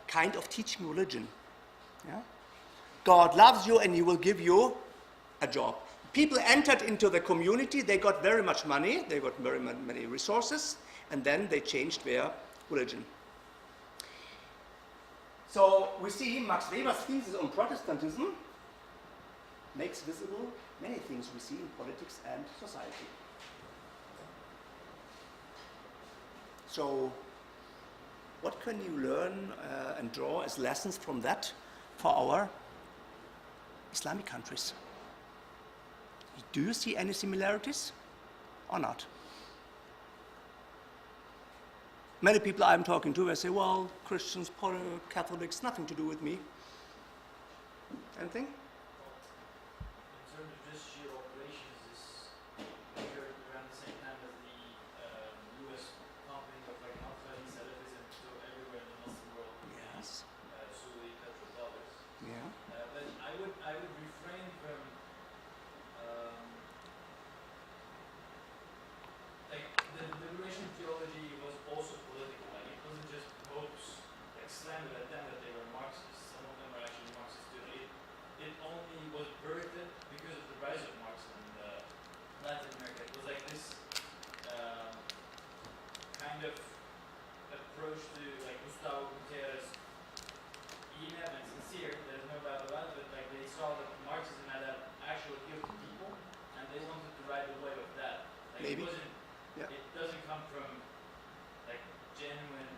kind of teaching religion. Yeah? God loves you and he will give you a job. People entered into the community, they got very much money, they got very many resources, and then they changed their religion. So we see Max Weber's thesis on Protestantism makes visible many things we see in politics and society. So what can you learn and draw as lessons from that for our Islamic countries? Do you see any similarities or not? Many people I'm talking to, they say, well, Christians, Catholics, nothing to do with me. Anything? In terms of just sheer operations, this occurred around the same time as the US pumping of like Al-Qaeda Salafism to everywhere in the Muslim world. Yes. Sunni, Petrodollars. Yeah. But I would refrain from like the liberation theology was also political. Like it wasn't just popes like slammed at them that they were Marxists. Some of them were actually Marxists too. It only was birthed because of the rise of Marxism in Latin America. It was like this kind of approach to like Gustavo Gutierrez, ENF and sincere, there's no doubt about it, but like they saw that Marxism had an actual appeal to people and they wanted to ride the wave of that. Like Maybe. it wasn't it doesn't come from like genuine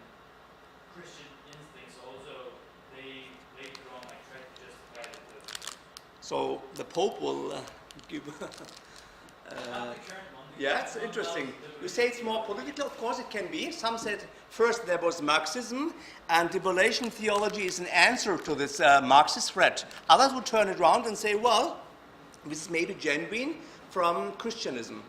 Christian instincts, also they later on like tried to justify it with So the Pope will give. not the current one. Yeah, it's interesting. You say it's more political. Of course, it can be. Some said first there was Marxism, and liberation theology is an answer to this Marxist threat. Others would turn it around and say, well, this is maybe genuine from Christianism.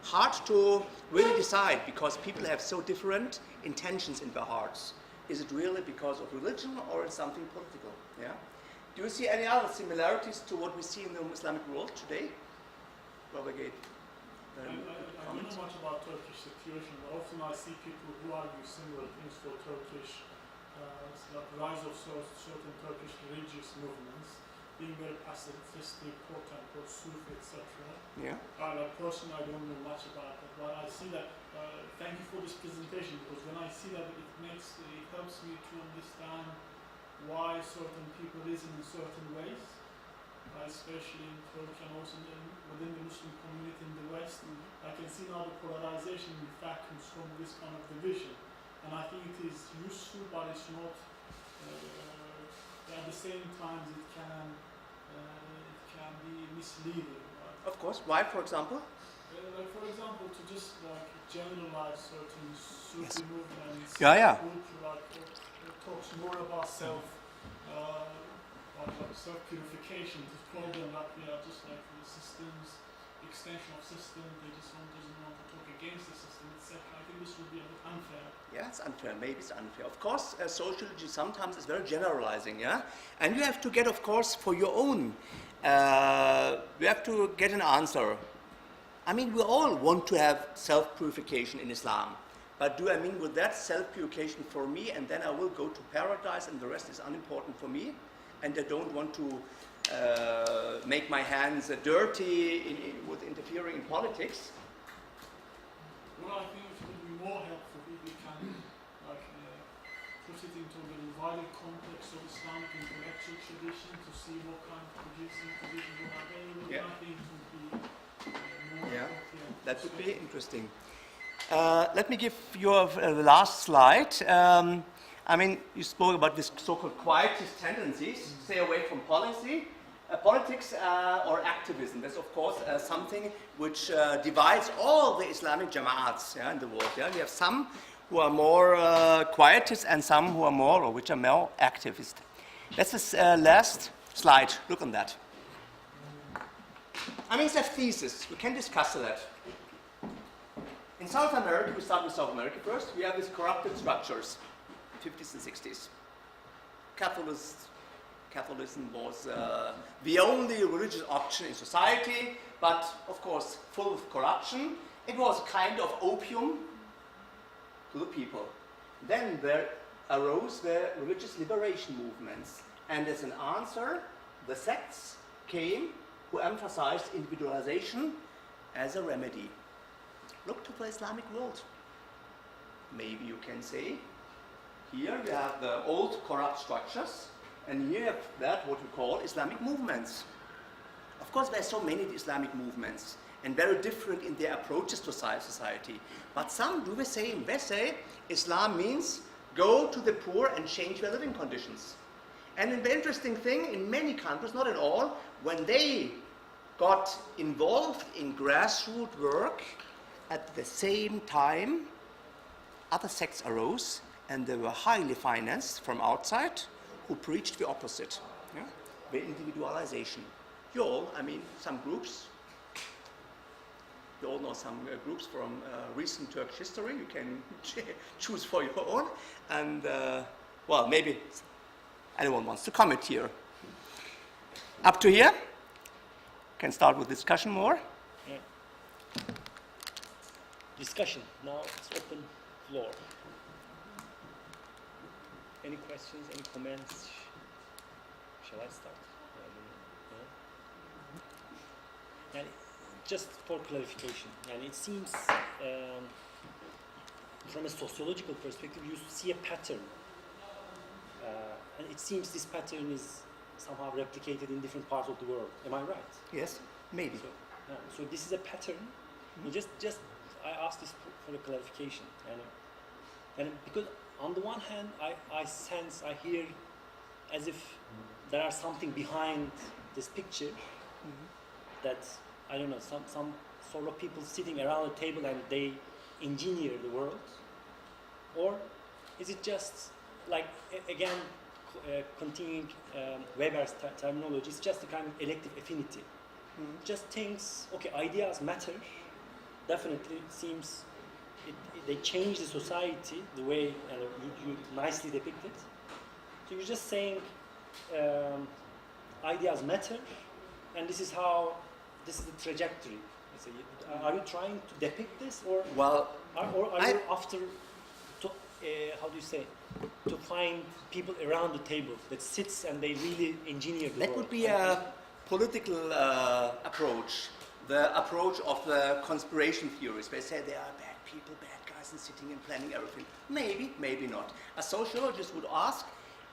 Hard to really decide because people have so different intentions in their hearts. Is it really because of religion or is something political? Yeah. Do you see any other similarities to what we see in the Islamic world today? Robert Gate. I don't know much about Turkish situation, but often I see people who argue similar things for Turkish, like rise of certain Turkish religious movements, being very pacifistic, quote-unquote, Sufi, etc. Yeah. Like personally, I don't know much about that, but I see that. Thank you for this presentation, because when I see that, it helps me to understand why certain people reason in certain ways, especially in Turkey and also within the Muslim community in the West. I can see now the polarization in fact comes from this kind of division, and I think it is useful, but it's not. At the same time, it can be misleading. Right? Of course. Why, for example? Like for example, to just like generalize certain Sufi movements. Yeah. Group, like talks more about self-purification. To call them like we are just like the systems, extension of system. They just doesn't want to talk against the system itself. I think this would be a bit unfair. Yeah, it's unfair. Maybe it's unfair. Of course, sociology sometimes is very generalizing, yeah? And you have to get, of course, for your own, you have to get an answer. I mean, we all want to have self-purification in Islam. But do I mean with that self-purification for me, and then I will go to paradise and the rest is unimportant for me? And I don't want to make my hands dirty with interfering in politics. Well, I think it would be more helpful if we can like, put it into the wider context of Islamic intellectual tradition to see what kind of producing traditions are available. Yeah. I think it would be more Yeah, appropriate. that would be interesting. Let me give you the last slide. I mean, you spoke about this so-called quietist tendencies, stay away from policy. Politics or activism, that's of course something which divides all the Islamic Jama'ats in the world. Yeah? We have some who are more quietist and some who are more, or which are more activist. That's the last slide. Look on that. I mean, it's a thesis. We can discuss that. In South America, we start with South America first. We have these corrupted structures, 50s and 60s. Catholicism was the only religious option in society, but of course full of corruption. It was a kind of opium to the people. Then there arose the religious liberation movements, and as an answer, the sects came who emphasized individualization as a remedy. Look to the Islamic world. Maybe you can say, here you have the old corrupt structures, and here you have that what we call Islamic movements. Of course, there are so many Islamic movements, and very different in their approaches to society. But some do the same. They say Islam means go to the poor and change their living conditions. And the interesting thing, in many countries, not in all, when they got involved in grassroots work, at the same time, other sects arose, and they were highly financed from outside, who preached the opposite, yeah? The individualization. You all, I mean, some groups, you all know some groups from recent Turkish history, you can choose for your own, and well, maybe anyone wants to comment here. Up to here, can start with discussion more. Yeah. Discussion, now it's open floor. Any questions, any comments? Shall I start? And just for clarification, and it seems from a sociological perspective, you see a pattern, and it seems this pattern is somehow replicated in different parts of the world. Am I right? Yes, maybe. So this is a pattern. Mm-hmm. Just I asked this for a clarification, and because on the one hand, I sense, I hear as if there are something behind this picture, that, I don't know, some sort of people sitting around a table and they engineer the world, or is it just like, again, continuing Weber's terminology, it's just a kind of elective affinity. Just things, okay, ideas matter, definitely, it seems they change the society the way you nicely depict it. So you're just saying ideas matter, and this is the trajectory. Are you trying to depict this, or are you after to, how do you say, to find people around the table that sits and they really engineer the world? That would be a political approach, the approach of the conspiration theorists. They say there are bad people, bad guys, and sitting and planning everything. Maybe, maybe not. A sociologist would ask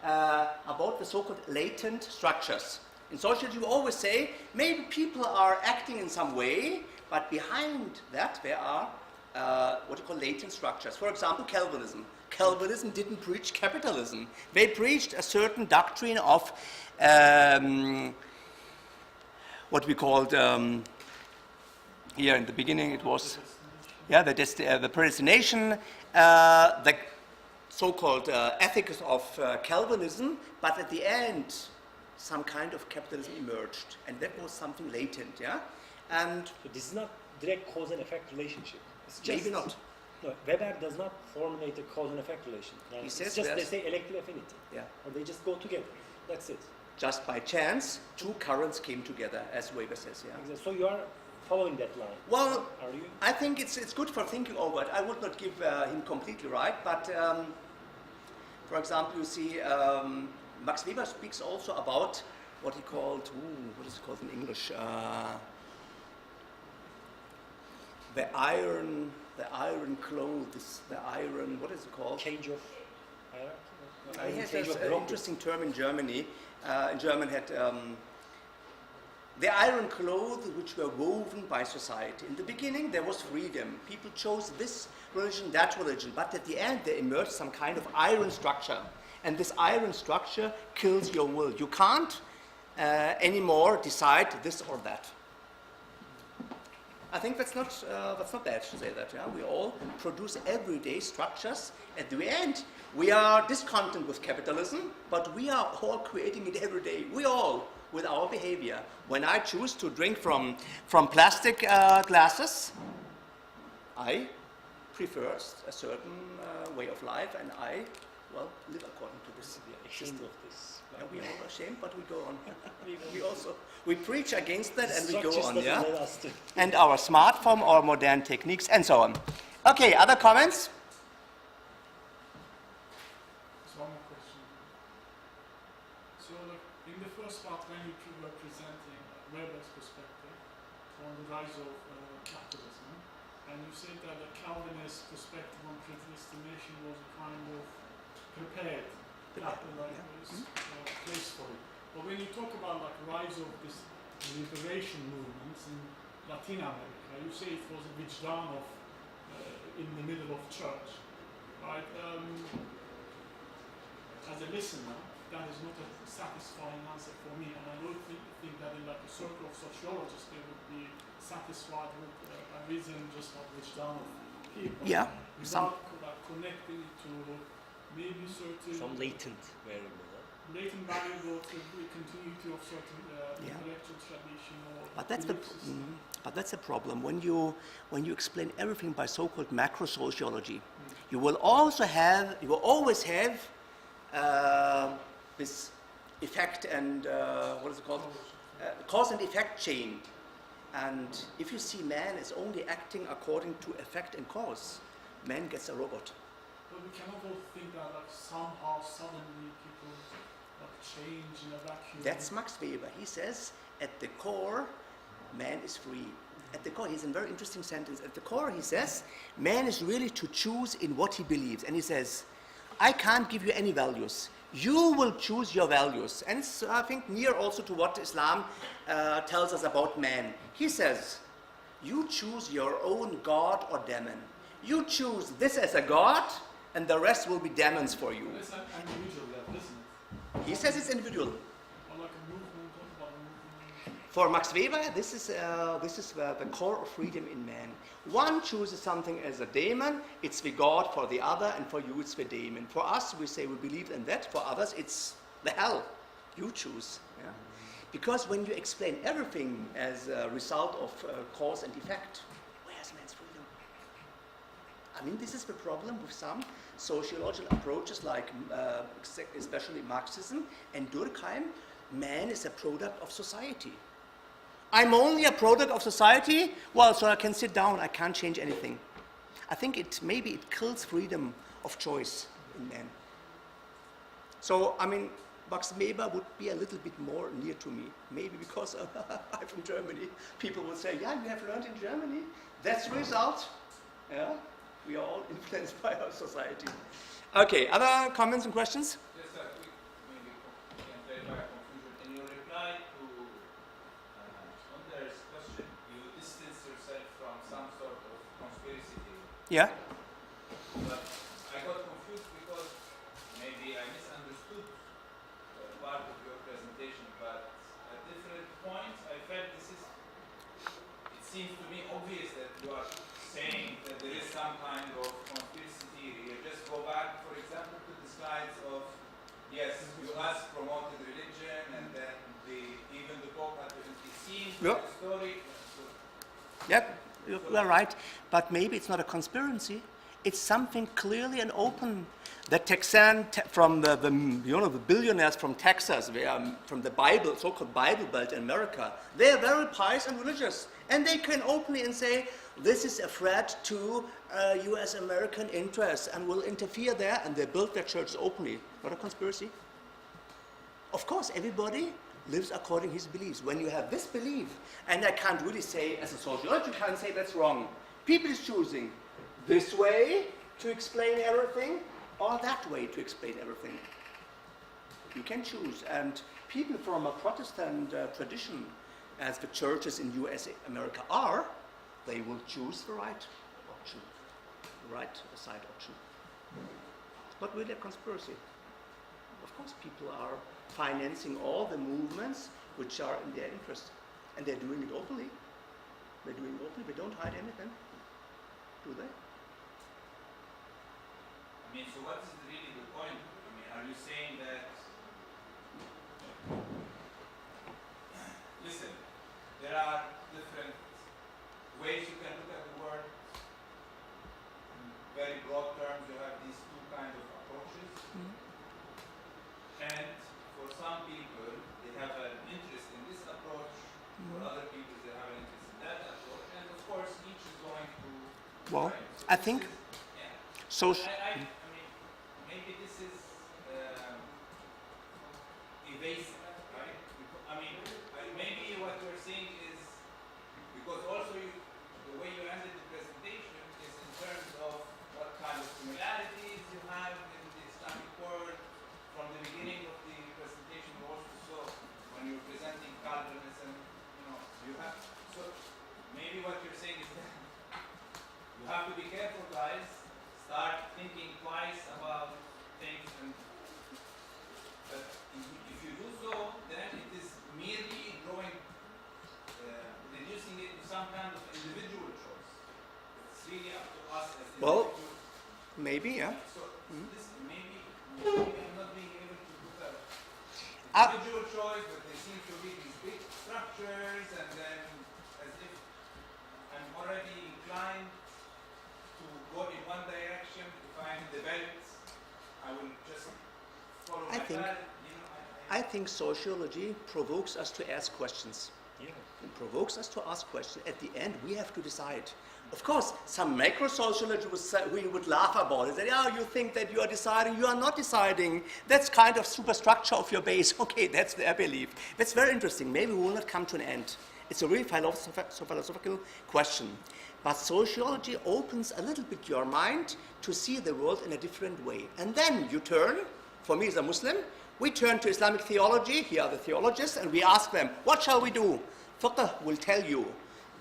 about the so-called latent structures. In sociology, we always say maybe people are acting in some way, but behind that there are what you call latent structures. For example, Calvinism. Calvinism didn't preach capitalism. They preached a certain doctrine of what we called here in the beginning. It was the predestination, the so-called ethics of Calvinism, but at the end, some kind of capitalism emerged, and that was something latent, yeah. And so this is not direct cause and effect relationship. It's just, maybe not. No, Weber does not formulate a cause and effect relation. He says it's just they say elective affinity. Yeah. Or they just go together. That's it. Just by chance, two currents came together, as Weber says. Yeah. Exactly. So you are following that line. Well, are you? I think it's good for thinking over it. I would not give him completely right, but for example, you see, Max Weber speaks also about what he called, what is it called in English? The iron clothes, the iron, what is it called? Cage of hierarchy? He has an interesting term in Germany. In German had the iron clothes which were woven by society. In the beginning, there was freedom. People chose this religion, that religion, but at the end, there emerged some kind of iron structure. And this iron structure kills your will. You can't anymore decide this or that. I think that's not bad to say that. Yeah? We all produce everyday structures. At the end, we are discontent with capitalism, but we are all creating it every day. We all, with our behavior. When I choose to drink from plastic glasses, I prefer a certain way of life, and I, well, live according to this. We are ashamed of this. Yeah, we are all ashamed, but we go on. We preach against that and we go on, yeah? And our smartphone, our modern techniques, and so on. Okay, other comments? Just one more question. So, like, in the first part, when you were presenting Weber's perspective on the rise of capitalism, and you said that the Calvinist perspective on predestination was a kind of prepared place for it. But when you talk about like rise of this liberation movements in Latin America, you say it was a Wijdan of in the middle of church, right? As a listener, that is not a satisfying answer for me, and I don't think that in like a circle of sociologists they would be satisfied with a reason just like Wijdan of people. Yeah. Without connecting it to maybe certain Some latent variable. latent variable to the continuity of certain intellectual tradition or But that's belief system. but that's a problem when you explain everything by so-called macro sociology. You will always have this effect and what is it called? Cause and effect chain. And if you see man is only acting according to effect and cause, man gets a robot. But we cannot all think that like somehow suddenly people like change in a vacuum. That's Max Weber. He says, at the core, man is free. At the core, he's in a very interesting sentence. At the core, he says, man is really to choose in what he believes. And he says, I can't give you any values. You will choose your values. And it's, I think, near also to what Islam tells us about man. He says, you choose your own God or demon. You choose this as a God, and the rest will be demons for you. It's an individual level, isn't it? He says it's individual. Or like a movement, talk about a movement. For Max Weber, this is the core of freedom in man. One chooses something as a demon, it's the God for the other, and for you it's the demon. For us, we say we believe in that. For others, it's the hell. You choose. Yeah? Because when you explain everything as a result of cause and effect, where's man's freedom? I mean, this is the problem with some sociological approaches like especially Marxism and Durkheim. Man is a product of society. I'm only a product of society, well, so I can sit down, I can't change anything. I think maybe it kills freedom of choice in man. So, I mean, Max Weber would be a little bit more near to me. Maybe because I'm from Germany. People would say, yeah, you have learned in Germany. That's the result. Yeah, we are all influenced by our society. Okay, other comments and questions? Just a quick, maybe can clarify a confusion. In your reply to Under's question, you distance yourself from some sort of conspiracy theory. Yeah. But I got confused because maybe I misunderstood part of your presentation, but at different points I felt it seems to me obvious that you are saying that there is some kind of conspiracy theory. You just go back, for example, to the slides of, yes, you us promoted religion, and then even the Pope had to intercede Yeah. the story. Yeah, you are right. But maybe it's not a conspiracy. It's something clearly and open. The Texan from the billionaires from Texas, from the Bible, so-called Bible Belt in America, they are very pious and religious, and they can openly and say this is a threat to U.S. American interests and will interfere there, and they build their churches openly. Not a conspiracy. Of course, everybody lives according to his beliefs. When you have this belief, and I can't really say, as a sociologist, you can't say that's wrong. People is choosing this way to explain everything, or that way to explain everything. You can choose. And people from a Protestant tradition, as the churches in US, America are, they will choose the right option, the right side option. It's not really a conspiracy. Of course, people are financing all the movements which are in their interest, and they're doing it openly. They're doing it openly. They don't hide anything, do they? I mean, so what is really the point? I mean, are you saying that, listen, there are different ways you can look at the world. In very broad terms, you have these two kind of approaches. And for some people, they have an interest in this approach. For other people, they have an interest in that approach. And of course, each is going to. Well, right. So I this think is- yeah. so. I mean, maybe this is evasive, right? I mean, maybe what you're saying is because also the way you ended the presentation is in terms of what kind of similarities you have in the Islamic world. From the beginning of the presentation, you also saw when you're presenting Calvinism, you have. So maybe what you're saying is that you have to be careful, guys. Start thinking twice about things, and but if you do so, then it is merely reducing it to some kind of individual choice. It's really up to us as Well, individuals. maybe, yeah. So this maybe I'm not being able to do that. Ah. Individual choice, but they seem to be these big structures, and then as if I'm already inclined to go in one direction, to find the belt, I will just follow I my think- path. I think sociology provokes us to ask questions. Yeah. It provokes us to ask questions. At the end, we have to decide. Of course, some macro sociologists would say, we would laugh about it. Say, yeah, you think that you are deciding, you are not deciding. That's kind of superstructure of your base. Okay, that's their belief. That's very interesting. Maybe we will not come to an end. It's a really philosophical question. But sociology opens a little bit your mind to see the world in a different way. And then you turn, for me as a Muslim, we turn to Islamic theology, here are the theologists, and we ask them, what shall we do? Fiqh will tell you,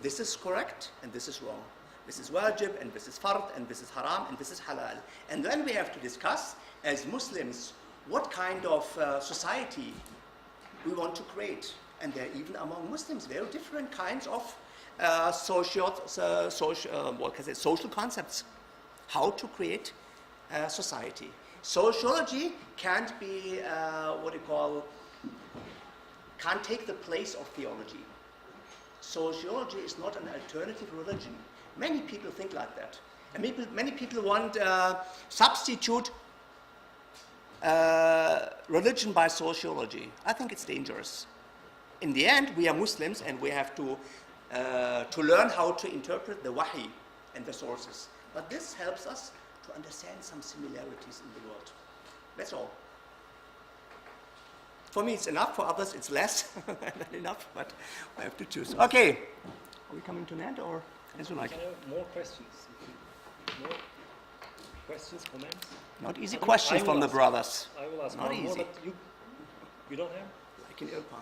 this is correct and this is wrong. This is wajib and this is fard and this is haram and this is halal. And then we have to discuss, as Muslims, what kind of society we want to create. And there are even among Muslims very different kinds of social concepts. How to create society. Sociology can't be can't take the place of theology. Sociology is not an alternative religion. Many people think like that. And many people want substitute religion by sociology. I think it's dangerous. In the end, we are Muslims and we have to learn how to interpret the wahi and the sources. But this helps us to understand some similarities in the world. That's all. For me, it's enough. For others, it's less than enough, but I have to choose. Okay. Are we coming to an end, or as you like? Can I have more questions? More questions, comments? Not easy I will questions from the ask. brothers. I will ask Not one more, easy. but you don't have? Like in Irpa.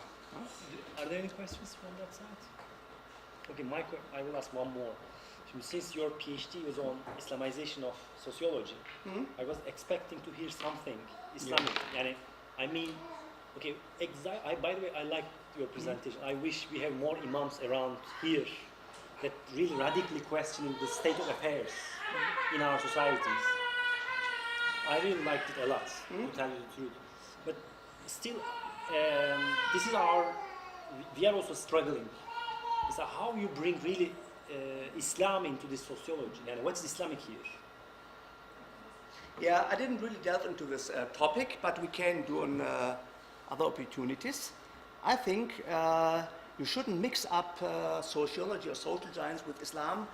Are there any questions from that side? Okay, I will ask one more. Since your PhD was on Islamization of sociology, I was expecting to hear something Islamic. Yani, I mean, okay, by the way, I liked your presentation. I wish we have more imams around here that really radically questioning the state of affairs in our societies. I really liked it a lot, to tell you the truth. But still, we are also struggling. So how you bring really Islam into this sociology, and what's Islamic here? Yeah, I didn't really delve into this topic, but we can do on other opportunities. I think you shouldn't mix up sociology or social science with Islam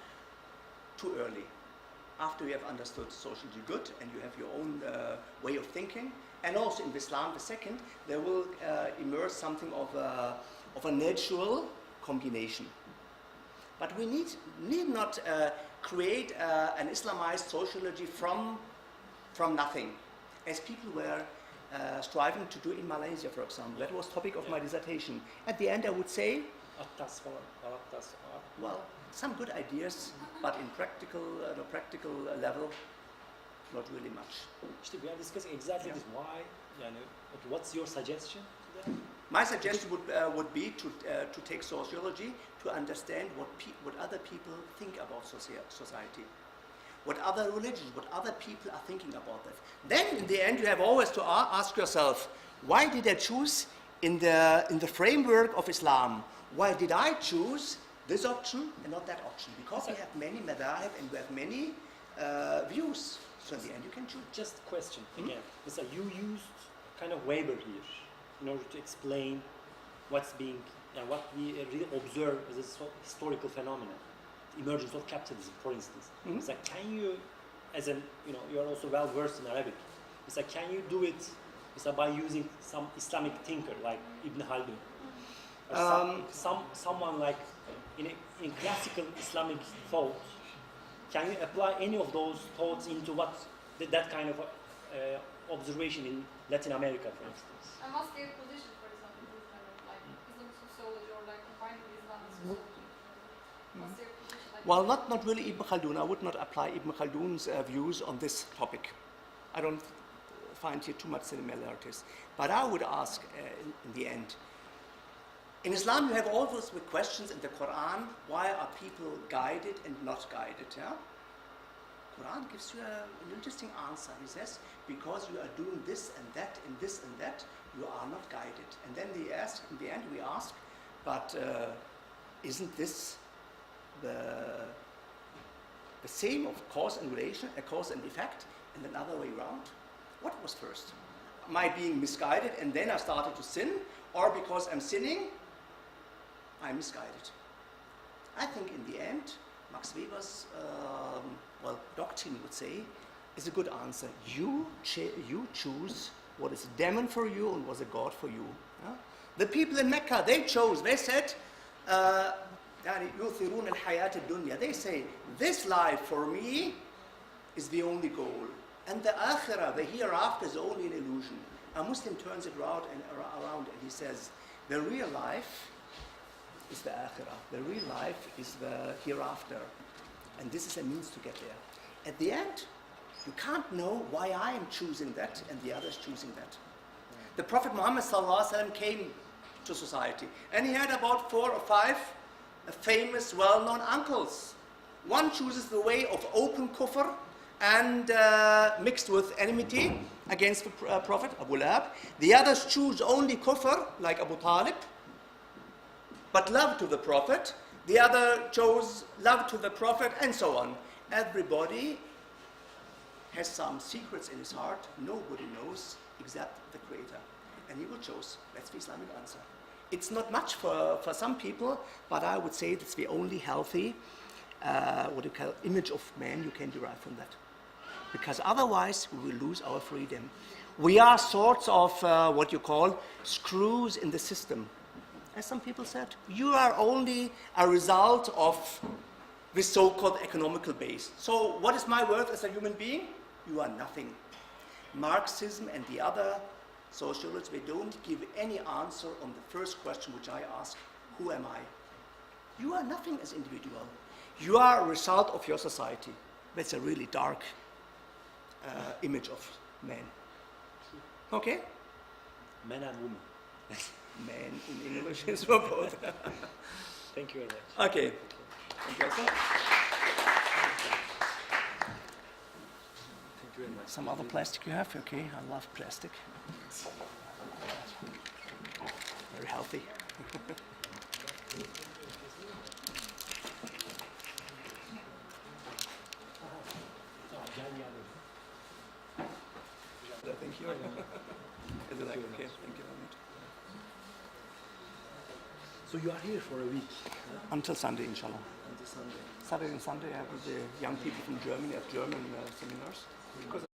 too early. After you have understood sociology good and you have your own way of thinking, and also in Islam, the second, there will emerge something of a natural combination. But we need not create an Islamized sociology from nothing, as people were striving to do in Malaysia, for example. That was topic of my dissertation. At the end, I would say, Attas falan, Alattas. Well, some good ideas, but in practical, level, not really much. İşte we are discussing exactly Yeah. this. Why? Yani, okay, what's your suggestion to them? My suggestion would be to take sociology to understand what other people think about society, what other religions, what other people are thinking about that. Then, in the end, you have always to ask yourself, why did I choose in the framework of Islam? Why did I choose this option and not that option? Because we have many madhahib and we have many views. So in the end, you can choose. Just a question again. Mesela you used kind of Weber here in order to explain what's being and what we really observe as a historical phenomenon, the emergence of capitalism, for instance. It's like, can you, as an you are also well versed in Arabic. It's like, can you do it? It's like by using some Islamic thinker like Ibn Khaldun, or someone like in classical Islamic thought. Can you apply any of those thoughts into that kind of observation in Latin America, for instance? And what's their position, for example, this kind of like Islamic sociology or like combining with Islamic sociology? What's their position? Like, Well, not really Ibn Khaldun. I would not apply Ibn Khaldun's views on this topic. I don't find here too much similarities. But I would ask in the end, in Islam you have all those questions in the Quran, why are people guided and not guided? Yeah? Quran gives you an interesting answer. He says, because you are doing this and that and this and that, you are not guided. And then in the end we ask, but isn't this the same of cause and relation, a cause and effect, and another way around? What was first? Am I being misguided and then I started to sin? Or because I'm sinning, I'm misguided? I think in the end, Max Weber's doctrine would say, is a good answer. You choose what is a demon for you and what is a God for you. Yeah? The people in Mecca, they chose, they said, they say, this life for me is the only goal. And the akhirah, the hereafter, is only an illusion. A Muslim turns it around and he says, the real life is the akhirah. The real life is the hereafter. And this is a means to get there. At the end, you can't know why I am choosing that and the others choosing that. The Prophet Muhammad ﷺ came to society and he had about 4 or 5 famous, well-known uncles. One chooses the way of open kufr and mixed with enmity against the Prophet, Abu Lahab. The others choose only kufr, like Abu Talib, but love to the Prophet. The other chose love to the Prophet, and so on. Everybody has some secrets in his heart. Nobody knows except the Creator. And he will choose. That's the Islamic answer. It's not much for some people, but I would say that's the only healthy image of man you can derive from that. Because otherwise we will lose our freedom. We are sorts of what you call screws in the system. As some people said, you are only a result of this so-called economical base. So what is my worth as a human being? You are nothing. Marxism and the other sociologists, they don't give any answer on the first question which I ask, who am I? You are nothing as individual. You are a result of your society. That's a really dark image of man. Okay? Man and woman. Man in English is for both. Thank you very much. Okay. Thank you also. Thank you very much. Some other plastic you have? Okay, I love plastic. Very healthy. Thank you. Okay, thank you very much. So you are here for a week? Until Sunday, inshallah. Until Sunday. Saturday and Sunday, I have with the young people from Germany at German seminars. Because